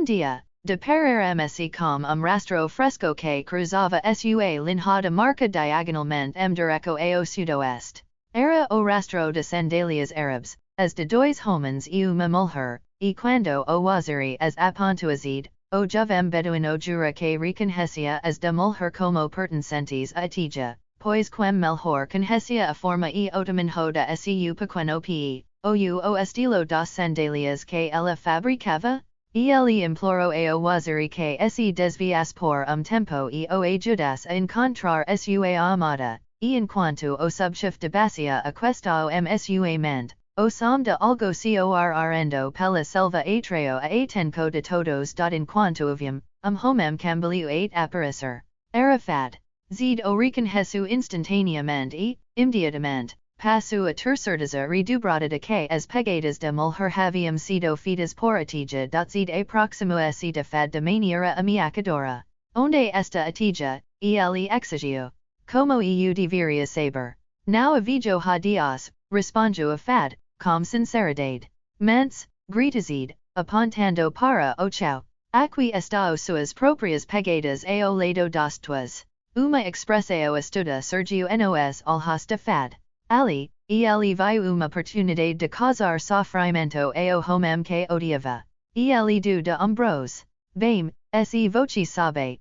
Dia, de pararam se com rastro fresco que cruzava sua linha de marca diagonalmente direco ao sudoeste. Era o rastro de sandalias árabes, as de dois homens e uma mulher, e quando o Waziri as apontoazid, o jovem beduino jura que reconhecia as de mulher como pertencentes a Atija. Pois quem melhor conhecia a forma e o tamanho da seu pequeno pé, o estilo das sandalias que ela fabricava? Ele implorou ao Waziri que se desviasse por tempo e o ajudasse a encontrar sua amada, e enquanto o subchefe debatia a questão sua mente, o som de algo se orrendo pela selva atraiu a atenção de todos. Enquanto ouviam, homem cambiou a aparecer. Era fad. Zed o reconheço instantaneamente e, imediatamente, passou a ter certeza redobrada de que as pegadas de mulher haviam sido feitas por Atija. Zed aproximou se de fad de maneira ameaçadora. Onde está Atija? Ele exigiu. Como eu deveria saber? Não avijo ha dias, respondiu a fad, com sinceridade. Mentes, grita Zed, apontando para o chão. Aqui está suas próprias pegadas ao lado das tuas. Uma expressão estuda surgiu nos alhas de fad. Ali, ele viu uma oportunidade de causar sofrimento ao homem que odiava. Ele do de Burroughs. Bem, se voce sabe,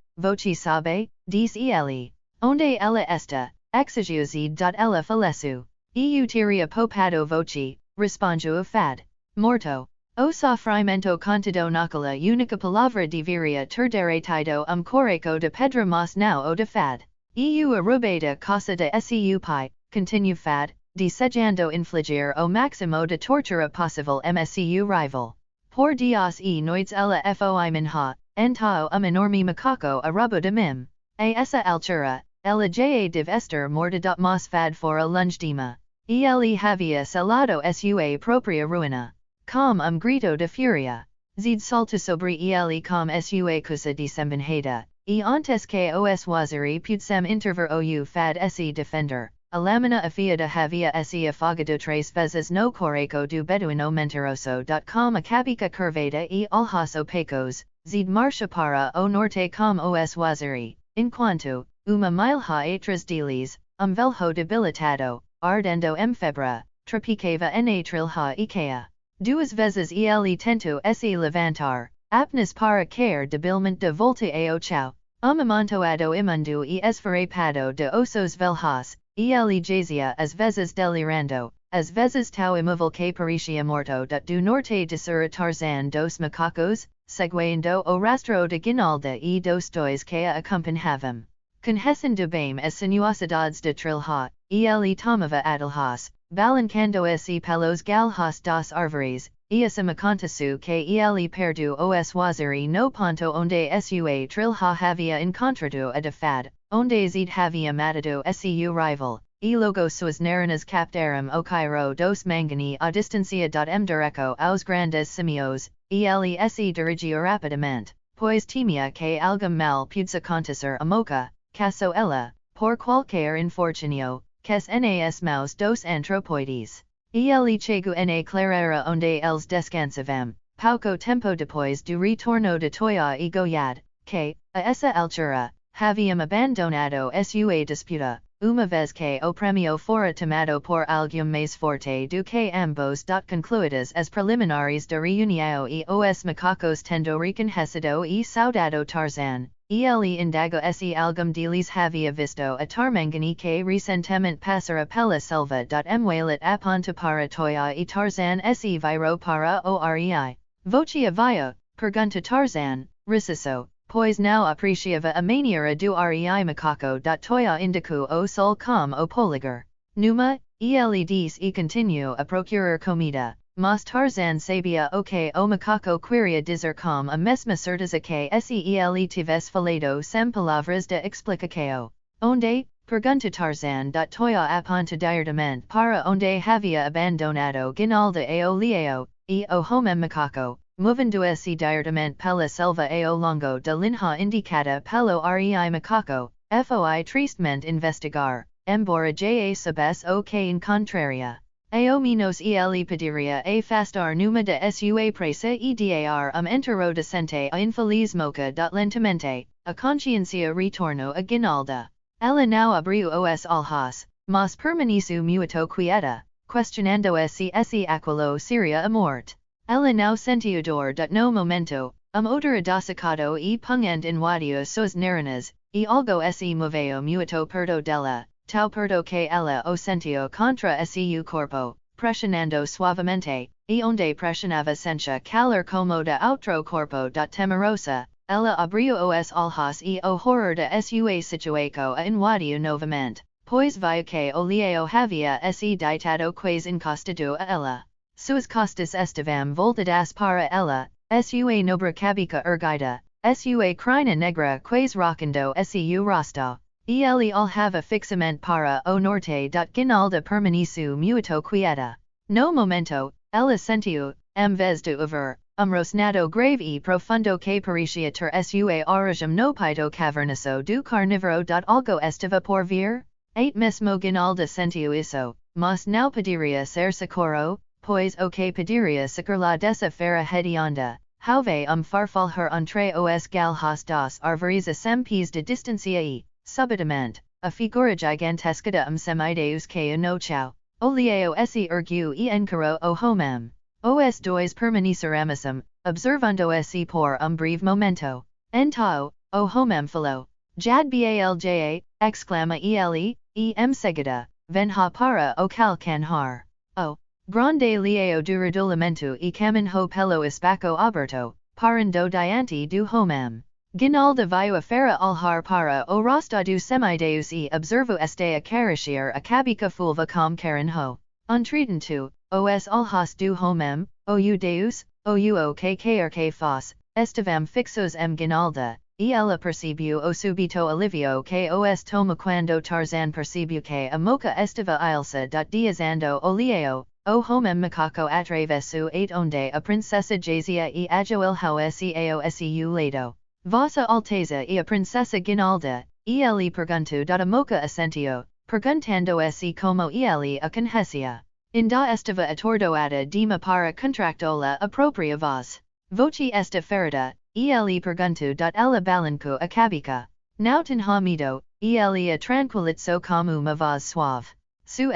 disse ele. Onde ela está, exigiu Zed. Ela faleceu. Eu teria poupado voce, respondiu a fad. Morto. O sofrimento contado naquela única palavra deveria ter derretido coraco de pedra mas não o de fad. Eu arrubei da casa de seu pai, continue fad, desejando infligir o máximo de tortura possível seu rival. Por dias e noites ela foi minha, então enorme macaco arrubo de mim. A essa altura, ela já deve estar morta. Mas fad fora longe dima. Ele havia selado sua própria ruína. Com grito de fúria, Zed salta sobre ele com sua coisa desembanhada, e ontes que os waziri pudsem interver ou fad se defender, a lamina afiada havia se afogado tres vezes no coreco do beduino mentiroso.com acabica curvada e alhas opacos, zed marcha para o norte com os waziri, enquanto, uma milha atrás deles, velho debilitado, ardendo febra, trapicava na trilha ikea. Duas vezes ele tento se levantar, apenas para cair debilmente de volta ao chão, amontoado imundo e esfarrapado de ossos velhos, ele jazia as vezes delirando, as vezes tão imóvel que parecia morto do norte de sur Tarzan dos macacos, seguindo o rastro de guinalda e dos dois que a acompanhavam. Conhecendo bem as sinuosidades de trilha, ele tomava atalhos, balancando-se pelos galhos das árvores, e assim aconteceu que ele perdeu os waziri no ponto onde sua trilha havia encontrado a de fad, onde zed havia matado seu rival, e logo suas narinas captaram o cairo dos mangani a distancia direco aos grandes simios, ele se dirigiu rapidamente, pois temia que algum mal pudesse acontecer a moca, caso ela, por qualquer infortunio, que nas maus dos anthropoides. Ele chegou na clareira onde eles descansavam, pouco tempo depois do retorno de Toya e Goiad, que, a essa altura, haviam abandonado sua disputa, uma vez que o premio fora tomado por algum mais forte do que ambos. Concluídas as preliminares da reunião e os macacos tendo reconhecido e saudado Tarzan, ele indago se algum deles havia visto a Tarmangani que recentemente passara pela selva. Mwailet aponta para Toya e Tarzan se virou para o rei. Voce avia, pergunta Tarzan, recesso, pois não apreciava a maneira do rei macaco. Toya indicou o sol como o polegar. Numa, ele disse e continuou a procurar comida. Mas Tarzan sabia o que o macaco queria dizer com a mesma certeza que se ele tivesse falado sem palavras de explicação. Onde? Pergunta Tarzan. Toya aponta diretamente para onde havia abandonado guinalda ao leão, e o homem macaco, movendo-se diretamente pela selva ao longo da linha indicada pelo rei macaco, foi tristemente investigar, embora já soubesse o que encontraria. Ao menos ele pediria afastar numa de sua presa e dar entero decente a infeliz moca. Lentamente, a consciência retornou a guinalda. Ela não abriu os olhos, mas permaneceu muito quieta, questionando-se se aquilo seria a morte. Ela não sentiu dor. No momento, odor adocicado e pungente invadiu suas narinas, e algo se moveu muito perto dela. Tão perto que ela o sentiu contra seu corpo, pressionando suavemente, e onde pressionava sentia calor como de outro corpo. Temerosa, ela abriu os olhos e o horror de sua situação a invadiu novamente, pois viu que o leão havia se deitado quase encostado a ela. Suas costas estavam voltadas para ela, sua nobre cabeça erguida, sua crina negra quase rocando seu rosto. Ele olhava fixamente para o norte. Guinalda permaneceu muito quieta. No momento, ela sentiu, vez de ouvir, rosnado grave e profundo que parecia ter sua origem no peito cavernoso do carnívoro. Algo estava por vir? Mesmo Guinalda sentiu isso, mas não poderia ser socorro, pois o que poderia socorrer dessa fera hedionda, houve farfalhar entre os galhos das árvores a 100 pés de distância e, subitamente, a figura gigantesca de semideus caiu no chão. O leão se ergueu e encarou o homem. Os dois permaneceram assim, observando-se por breve momento. Então, o homem falou. Jad balja, exclama ele, e seguida, venha para o calcanhar. O grande leão duradouro e caminhou pelo espaço aberto, parando diante do homem. Guinalda viu a fera olhar para o rosto do semideus e observou este a carecer a cabeça fulva com carinho. Entretanto, os olhos do homem, o deus, o que quer que fosse, estavam fixos Guinalda, e ela percebeu o súbito alivio que os toma quando Tarzan percebeu que a moca estava ilsa. Diazando o leão, o homem macaco atravessou onde a princesa jazia e ajoelhou-se ao seu lado. Vossa Alteza e a Princesa Guinalda, ele pergunto da moca assentio, perguntando se como ele a conhecia. Inda estava atordoada dima para contractola a própria voz. Voce esta ferida, ele pergunto da ela balanco acabica. Não ten ha medo, ele a tranquilizou como uma voz suave. Seu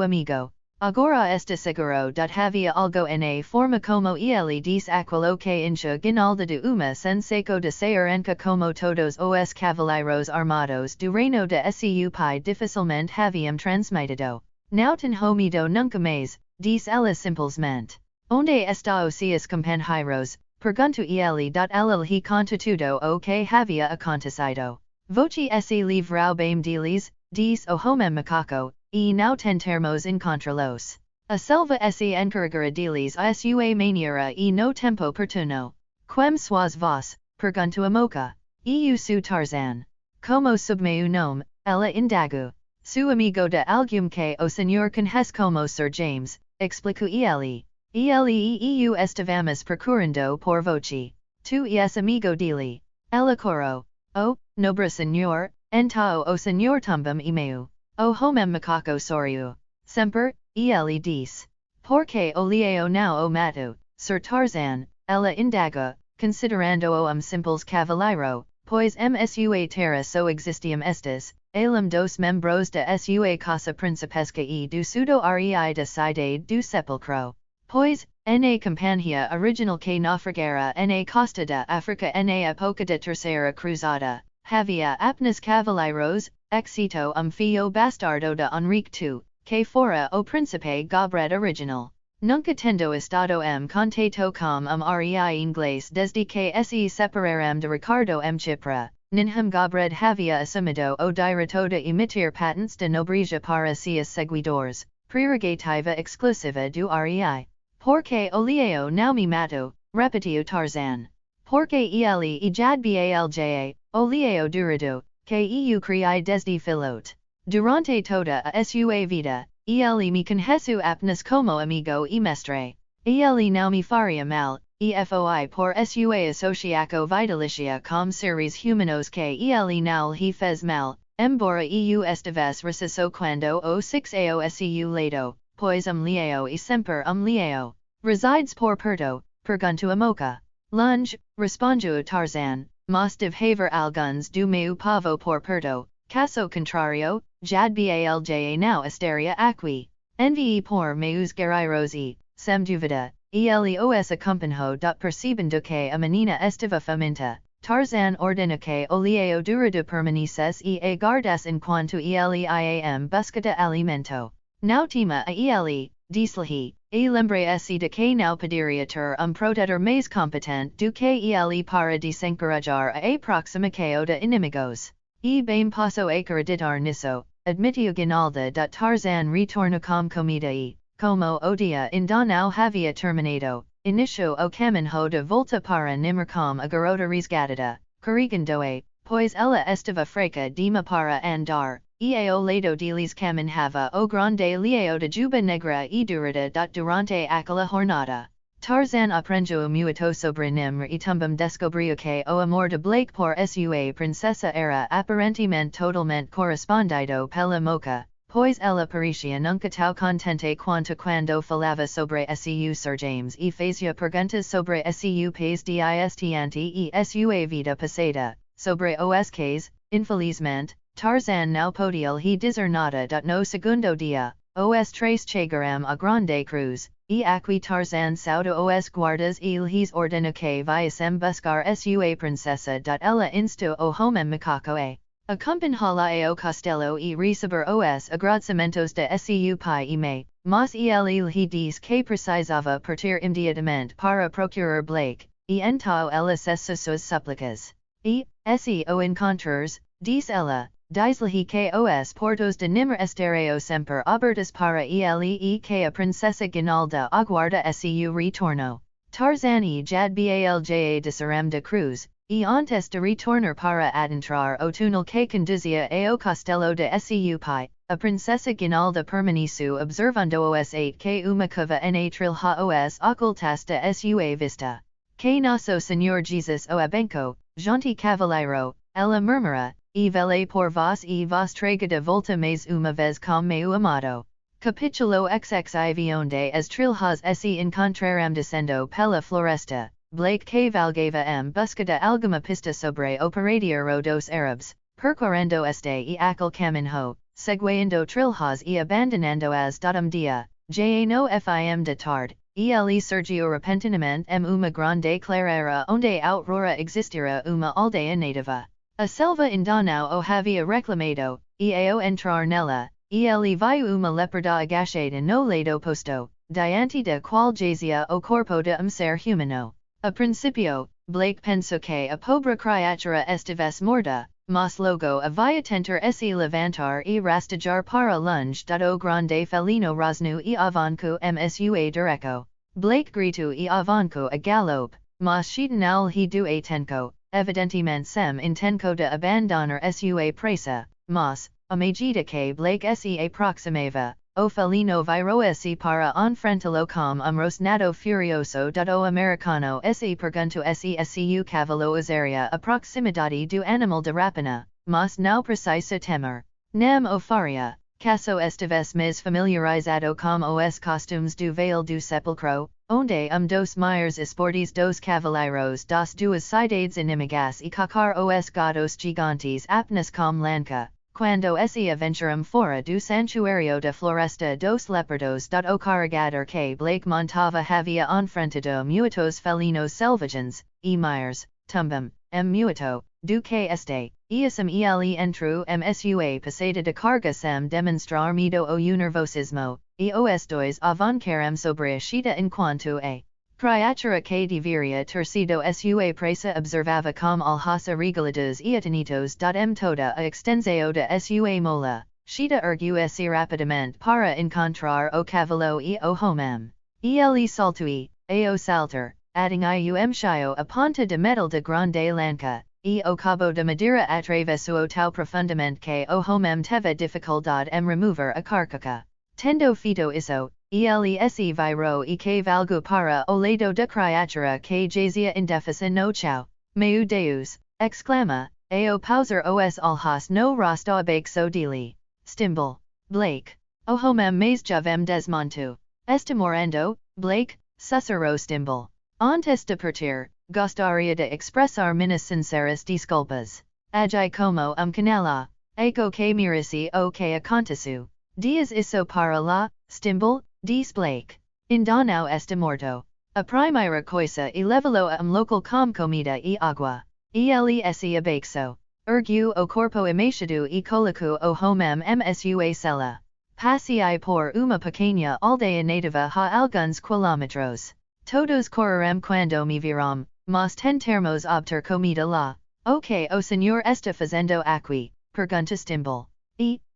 amigo. Agora está seguro dat havia algo na forma como ele diz aquilo que enche Guinalda de uma sensação de ser como todos os cavaleiros armados do reino de seu pai dificilmente haviam transmitido. Não ten medo nunca mais, diz ela simplesmente. Onde está os seus companheiros? Pergunto ele dat ela lhe conta tudo o que havia acontecido. Voce se livrou bem deles, diz o homem macaco, e não tentarmos encontrá-los. A selva se encarregará deles a sua maneira e no tempo oportuno. Quem sois vós? Pergunto a moca. Eu sou Tarzan. Como submeu nome? Ela indago. Su amigo de algum que o senhor conhece como Sir James, explico ele. Ele e eu estivamos procurando por voce. Tu és amigo dele. Ela coro. Oh, nobre senhor, então o senhor também e meu. O homem macaco sorriu. Sempre, ele disse. Porque olheo não o mato, Sir Tarzan, ela indaga, considerando o simples cavaleiro, pois sua terra só existiam estes, elam dos membros de sua casa principesca e do sudo rei da cidade do sepulcro. Pois, na campanha original que naufragara na costa da África na época da Terceira Cruzada, havia apenas cavaleiros, exceto filho bastardo de Henrique II, que fora o príncipe Gobret original. Nunca tendo estado contato com rei inglês desde que se separaram de Ricardo Chipre, ninham Gobret havia assumido o direito de emitir patentes de nobreza para seus seguidores, prerrogativa exclusiva do rei. Porque olheo não me mato, repetiu Tarzan. Porque ele e jad balja, olheo durado, que eu criei desde filhote. Durante toda a sua vida, ele me conheceu apenas como amigo e mestre. Ele não me faria mal, e foi por sua associação vitalicia com seres humanos que ele não lhe fez mal, embora eu estivesse recesso quando o sixeo seu lado, pois leo e sempre leo. Resides por perto? Pergunto a moca. Lunge, responde Tarzan, mas deve haver alguns do meu povo por perto, caso contrário, jad balja não estaria aqui. Envie por meus guerreiros e, sem dúvida, ele os acompanhou percebendo que a menina estava faminta. Tarzan ordena que olheo durado permanecesse e aguardasse enquanto ele ia busca de alimento. Não tema a ele, disse-lhe, e lembre-se de que não poderia ter protetor mais competente do que ele para desencorajar a aproximação de inimigos. E bem posso acreditar nisso, admitiu Guinalda Tarzan retorna com comida e, como o dia ainda não havia terminado, iniciou o caminho de volta para nimmer com a garota resgatada, carregando-a, pois ela estava fraca dima para andar, e ao lado deles caminhava o grande leão de juba negra e durada durante aquela jornada. Tarzan aprendeu muito sobre nimmer e também descobriu que o amor de Blake por sua princesa era aparentemente totalmente correspondido pela moca, pois ela parecia nunca tão contente quando falava sobre seu Sir James e fazia perguntas sobre seu país de istante e sua vida passada, sobre os quais, infelizmente, Tarzan não podia lhe dizer nada no segundo dia, os três chegaram a grande cruz, e aqui Tarzan sauda os guardas e lhes ordena que viessem buscar sua princesa. Ela instou o homem macaco a acompanhá-la ao castelo e receber os agradecimentos de seu pai e mãe, mas ele lhe diz que precisava partir imediatamente para procurar Blake, e então ela cessa suas súplicas. E, se o encontrares, diz ela, diz-lhe que os portos de nimmer estarão sempre abertos para ele e que a princesa Guinalda aguarda seu retorno. Tarzan e jad balja desceram da cruz, e antes de retornar para adentrar o túnel que conduzia ao castelo de seu pai, a princesa Guinalda permaneceu observando os que uma curva na trilha os ocultasse de sua vista. Que nosso Senhor Jesus o abençoe, Gentil cavaleiro, ela murmura, e vele por vos e vos traga de volta mais uma vez com meu amado. Capítulo XXI onde as trilhas se encontraram descendo pela floresta, Blake cavalgava busca de alguma pista sobre o paradeiro dos Árabes, percorrendo este e aquele caminho, seguindo trilhas e abandonando as datum dia, já no fim de tarde, ele surgiu repentinamente uma grande clareira onde outrora existira uma aldeia nativa. A selva ainda não o havia reclamado, e ao entrar nela, ele viu uma leoparda agachada no lado posto, diante da qual jazia o corpo de ser humano. A principio, Blake pensou que a pobre criatura estivesse morta, mas logo havia tentar se levantar e rastejar para longe do grande felino rosno e avançou msua direto. Blake gritou e avançou a galope, mas chitanal he do a tenco, evidentemente sem intenco de abandonar sua presa, mas, à medida que Blake se aproximava, o felino virou-se para enfrentá-lo com rosnado furioso do americano se perguntou se o cavalo usaria a proximidade do animal de rapina, mas não precisa temer. Não o faria, caso estivesse mais familiarizado com os costumes do Vale do Sepulcro, onde dos maiores esportes dos cavaleiros das duas cidades inimigas e cacar os gatos gigantes apenas com lanca. Quando se aventuram fora do santuário da floresta dos leopardos o carregador que Blake montava havia enfrentado muitos felinos selvagens, e mais, também, muito, do que este, e assim ele entrou sua passada de carga sem demonstrar medo ou nervosismo, e os dois avancaram sobre a chita enquanto a criatura que deveria ter sido sua presa observava com olhos arregalados e atenitos toda a extensão de sua mola, chita ergueu-se rapidamente para encontrar o cavalo e o homem. Ele saltou e, ao saltar, atingiu chio a ponta de metal de grande lanca, e o cabo de madeira atravessou tão profundamente que o homem teve dificuldade em remover a carcaça. Tendo feito isso, ele se virou e cavalgou para o lado da criatura que jazia indefesa no chão. Meu Deus! Exclama, ao pousar os olhos no rosto abaixo dele. Stimble. Blake. O homem mais jovem desmontou. Está morrendo, Blake, sussurrou Stimble. Antes de partir, gostaria de expressar minhas sinceras desculpas. Agi como canela. Eco que mirasse o que aconteceu. Dias isso para lá, Stimble, diz Blake. Ainda não está morto. A primeira coisa elevá-lo a local com comida e água. Ele se abaixo. Ergueu o corpo emachado e colocou o homem sua cela. Passei por uma pequena aldeia nativa há alguns quilômetros. Todos correrão quando me viram, mas tentaremos obter comida lá. O que o senhor está fazendo aqui? Pergunta Stimble.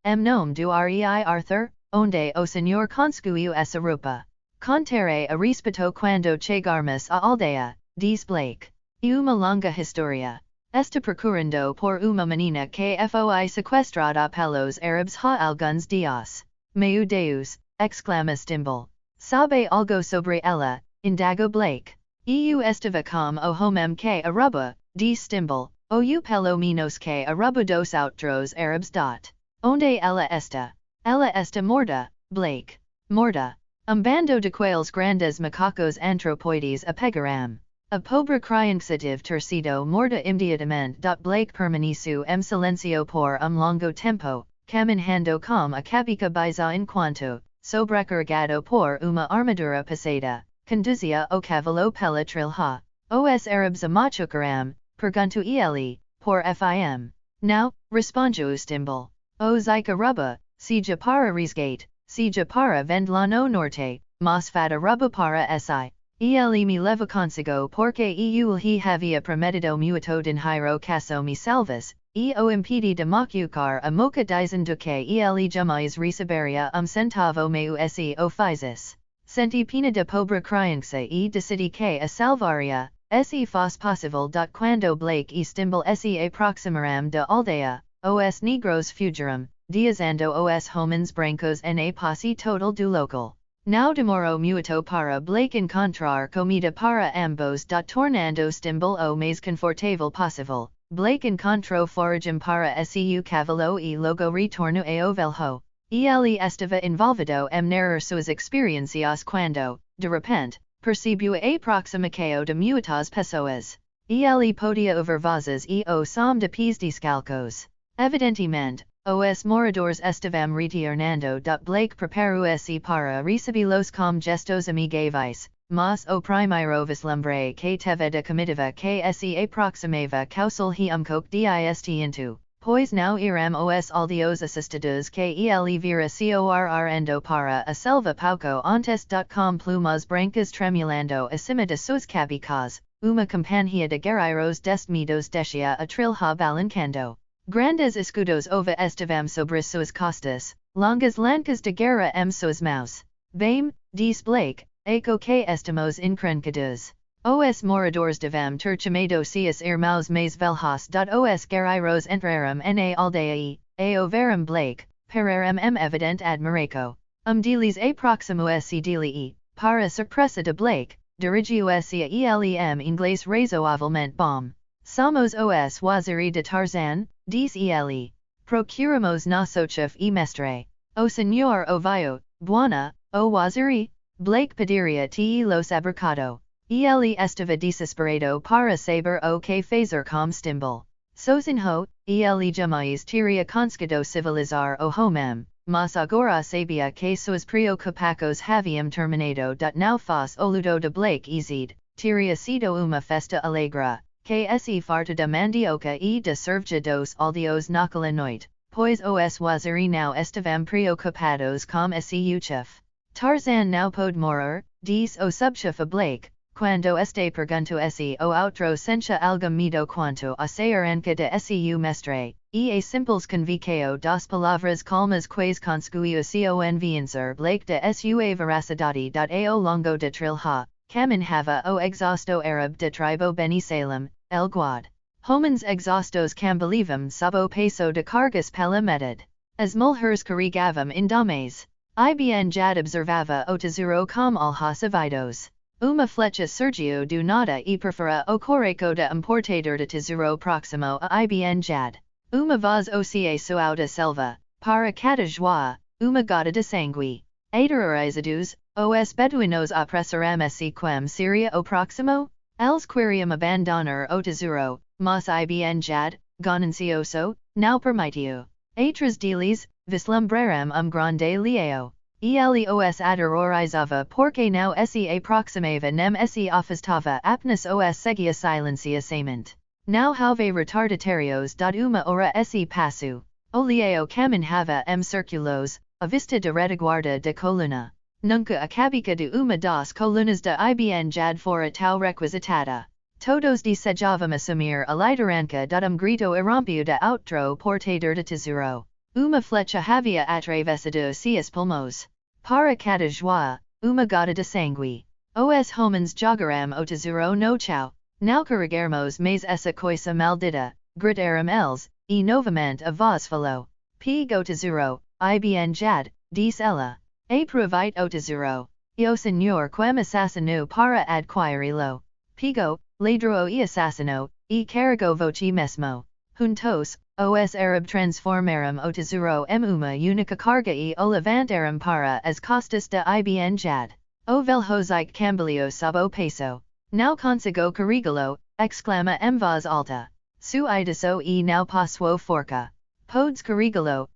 Nome do rei Arthur, onde o senhor conseguiu essa roupa. Contarei a respeito quando chegarmos à aldeia, diz Blake. E uma longa história. Está procurando por uma menina que foi sequestrada pelos árabes há alguns dias. Meu Deus! Exclama Stimble. Sabe algo sobre ela? Indagou Blake. Eu estava com o homem que a rouba, diz Stimble. O pelo menos que a rouba dos outros árabes. Onde ela está? Ela está morta, Blake. Morta. Bando de quails grandes macacos anthropoides a pegaram. A pobre criança deve ter sido morta imediatamente. Blake permaneceu silencio por longo tempo, caminhando com a cabeça baixa enquanto, sobrecarregado por uma armadura pesada, conduzia o cavalo pela trilha. Os árabes a machucaram, perguntou ele, por fim. Não, respondeu Stimble. O Zika Ruba, seja para resgate, seja para vendla no norte, mas fada Ruba para si. Ele me leva consigo porque eu lhe havia prometido muito dinheiro caso me salvas, e o impedi de machucar a moca dizendo que ele jamais receberia centavo meu se o fizes. Senti pena de pobre criança e decidi que a salvaria, se fosse possível. Quando Blake e Stimble se aproximaram da aldeia, os negros fugiram, diazando os homens brancos na posse total do local. Now demoro muito para Blake encontrar comida para ambos tornando stimbul o mais confortável possível. Blake encontrou foragem para seu cavalo e logo retorno ao velho. Ele estava envolvido narrar suas experiências quando, de repente, percebeu a aproximação de muitas pessoas. Ele podia ouvir vozes e o som de pés descalços. Evidentemente, os moradores estavam retornando. Blake preparou-se para recebê-los com gestos amigáveis, mas o primeiro vislumbre que teve de comitiva que se aproximava causou-lhe pouco de instinto, pois não eram os aldeos assistidos que ele vira correndo para a selva pouco antes. Com plumas brancas tremulando acima de suas cabeças, uma companhia de guerreiros destemidos descia a trilha balancando. Grandes escudos estavam sobre suas costas, longas lanças de guerra suas mãos. Bem, disse Blake, eco que estamos encrencados. Os moradores devam ter chamado seus irmãos mais velhos. Os guerreiros entraram na aldeia e ouviram Blake, pararam evidente admiração. Deles aproximou-se dele e, para surpresa de Blake, dirigiu-se a ele inglês razoavelmente bom. Somos os waziri de Tarzan, disse ele. Procuramos nosso chef e mestre. O senhor ouviu, buona, o waziri? Blake pediria te los abracado. Ele estava desesperado para saber o que fazer com stimbul. Sozinho, ele jamais teria conseguido civilizar o homem, mas agora sabia que suas preocupações haviam terminado. Não faz o luto de Blake easy, teria sido uma festa alegre, que se farta de mandioca e de cerveja dos aldeos naquela noite, pois os waziri não estavam preocupados com seu chef. Tarzan não pode morrer, disse o subchef a Blake, quando este perguntou-se o outro sentia algum medo quanto a saranca de seu mestre, e a simples convicção das palavras calmas quais conseguiu seu enviançar Blake de sua veracidade. Ao longo de trilha, caminhava o exausto árabe de tribo Beni Salem, el Guad. Homens exaustos cambaleavam sob o peso de cargas pela metade. As mulheres carregavam indames. Ibn Jad observava o tesouro com olhos avidos. Uma flecha surgiu do nada e perfora o coraco de portador de tesouro próximo a Ibn Jad. Uma voz ocia soau da selva, para cada joie, uma gota de sangue. Aterrorizados, os beduinos apressaram se quem seria o próximo? Eles queriam abandonar o tesouro, mas Ibn Jad, ganancioso, não permitiu. Atrás deles, vislumbraram grande leão. Ele os aterrorizava porque não se aproximava nem se afastava apenas os seguia silenciosamente. Não houve retardatários. Uma hora se passou. O leão caminhava círculos, a vista de retaguarda de coluna. Nunca a cabeça de uma das colunas de Ibn Jad fora tão requisitada. Todos desejavam assumir a liderança. Grito irrompiu de outro portador de tesouro. Uma flecha havia atravessado seus pulmões. Para cada joie, uma gota de sangue. Os homens jogaram o tesouro no chão. Não carregarmos mais essa coisa maldita, gritaram eles, e novamente a voz falou. Pegue o tesouro, Ibn Jad, disse ela. Aproveite o tesouro. E o senhor quem assassinou para adquiri-lo. Pegou, ladrou e assassinou, e carregou voce mesmo. Juntos, os Arab transformaram o tesouro uma única carga e o levantaram para as costas de Ibn Jad. O velho Zike cambaleou sob o peso. Não consigo carregá-lo, exclama voz alta. Suidaço e não passou forca. Podes carregá-lo,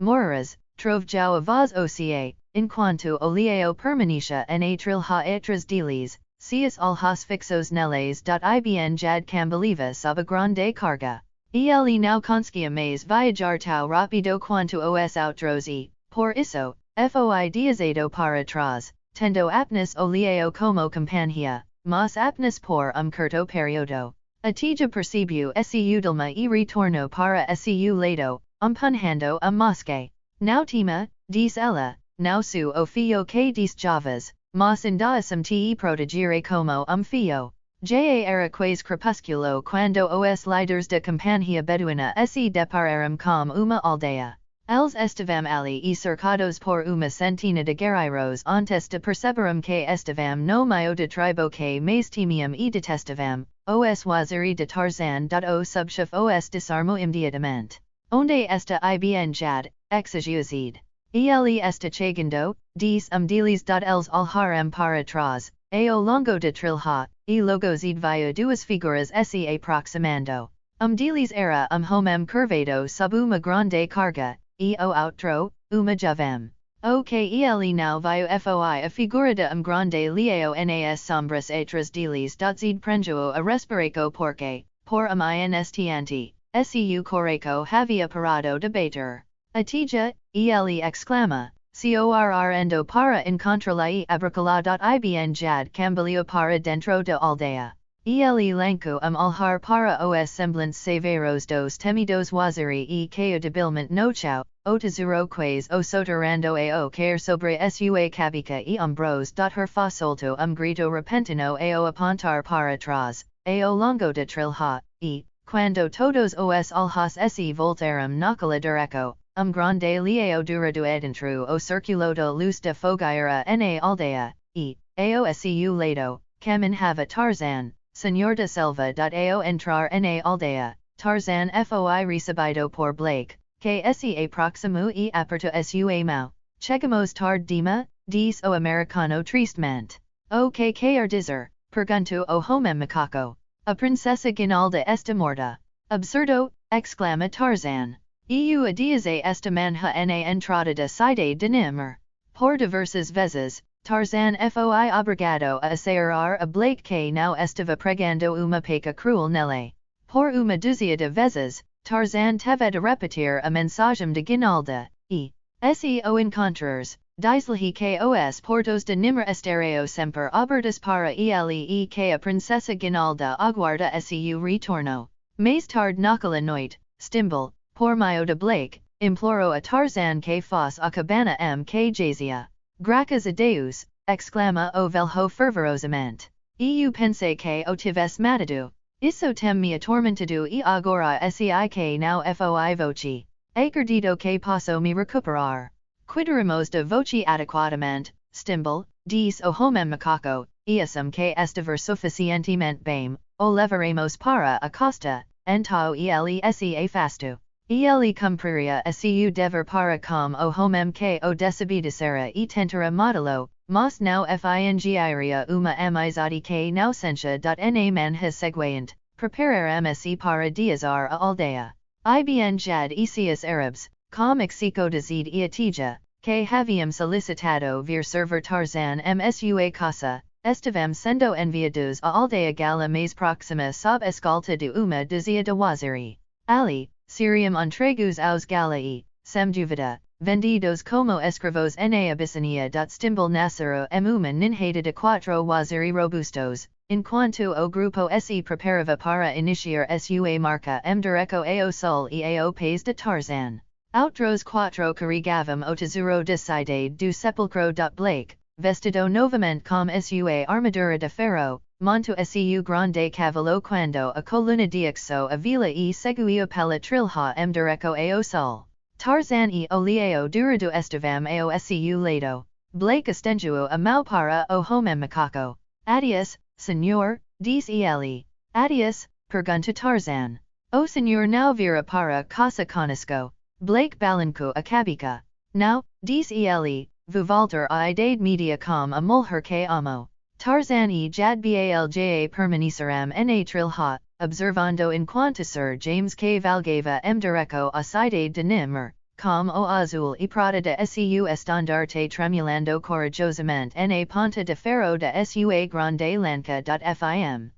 morras, trovejou a voz oca, enquanto o leão permanecia na trilha atrás deles, seus olhos fixos neles. Ibn Jad cambaleava sob a grande carga. Ele não conseguia mais viajar tão rápido quanto os outros e, por isso, foi deslizado para trás, tendo apenas o leão como companhia, mas apenas por curto período. Atija percebeu seu dilema e retornou para seu lado, empunhando a mosca. Não tema, disse ela, não sou o fio que desejavas, mas ainda te protegirei como fio. Já era quase crepúsculo quando os líderes da companhia beduína se depararam com uma aldeia. Els estavam ali e cercados por uma centina de guerreiros antes de perceberam que estavam no meio de tribo que mais temiam e detestavam, os waziri de Tarzan. O subchef os desarmou imediatamente. Onde esta ibn jad, exegiuzid. Ele está chegando, diz deles. Els alharam para trás, ao longo de trilha, e logo zid via duas figuras se aproximando. Deles era homem curvado sob uma grande carga, e o outro, uma jovem. O que ele não viu foi a figura de grande leão nas sombras atrás deles. Zid prendeu a respiraco porque, por instante, seu coraco havia parado de bater. Atija, ele exclama, correndo para encontrar-la e abracá-la. Ibn jad cambiou para dentro da aldeia. Ele lançou alhar para os semblantes severos dos temidos waziri e caiu debilmente no chão, o tesouro quase o soterrando ao cair sobre sua cabeça e ombros. Her soltou grito repentino ao apontar para trás, ao longo de trilha, e, quando todos os alhas se voltaram naquela direção, grande leão duradouro entrou o circulo de luz de fogueira na aldeia, e, ao seu lado, caminhava Tarzan, Senhor da Selva. Ao entrar na aldeia, Tarzan foi recebido por Blake, que se aproximou e apertou sua mão. Chegamos tarde demais, diz o americano tristemente. O que quer dizer? Perguntou o homem macaco. A princesa Guinalda está morta. Absurdo, exclama Tarzan. Eu a dias esta manhã na entrada da cidade de Nimr. Por diversas vezes, Tarzan foi obrigado a aceitar a Blake que não estava pregando uma peca cruel nele. Por uma dúzia de vezes, Tarzan teve de repetir a mensagem de Guinalda, e, se o encontrares, diz-lhe que os portos de Nimr estarão sempre abertos para ele e que a princesa Guinalda aguarda seu retorno. Mais tarde naquela noite, Stimble, por meio de Blake, implorou a Tarzan que fosse a cabana que jazia. Graças a Deus, exclama o velho fervorosamente. Eu pensei que o tivesse matado. Isso tem me atormentado e agora sei que não foi voce. Acredito que posso me recuperar. Cuidaremos de voce adequadamente, Stimble, diz o homem macaco, e assume que estiver suficientemente bem, o levaremos para a costa, então ele se afasto. Ele cumpriria a seu dever para com o homem que o desobedecera e tentara matá-lo, mas não fingiria uma amizade que não sentia. Na manhã seguinte, prepararemos-se para diasar a aldeia. Ibn jad e seus árabes, com Mexico de Zid e Atija, que haviam solicitado vir servir Tarzan sua casa, estavam sendo enviados a aldeia gala mais próxima sob escolta de uma dúzia de waziri. Ali, seriam entregues aos galai, sem dúvida, vendidos como escravos na Abissínia. Stimble nascera uma ninhada de quatro waziri robustos, enquanto o grupo se preparava para iniciar sua marca direto ao sul e ao pés de Tarzan. Outros quatro carregavam o tesouro de cidade do sepulcro. Blake, vestido novamente com sua armadura de ferro, montou seu grande cavalo quando a coluna diexo a vila e seguiu pela trilha direto ao sul. Tarzan e o leão duradouro estavam ao seu lado. Blake estendeu a mão para o homem macaco. Adiós, senhor, diz ele. Adiós, pergunta Tarzan. O senhor não vira para casa conosco. Blake balancou a cabeça. Não, diz ele, vou voltar a idade media com a mulher que amo. Tarzan e jad balja permaneceram na trilha, observando enquanto Sir James cavalgava direto a cidade de Nimr, com o azul e prata de seu estandarte tremulando corajosamente na ponta de ferro de sua grande lança. Fim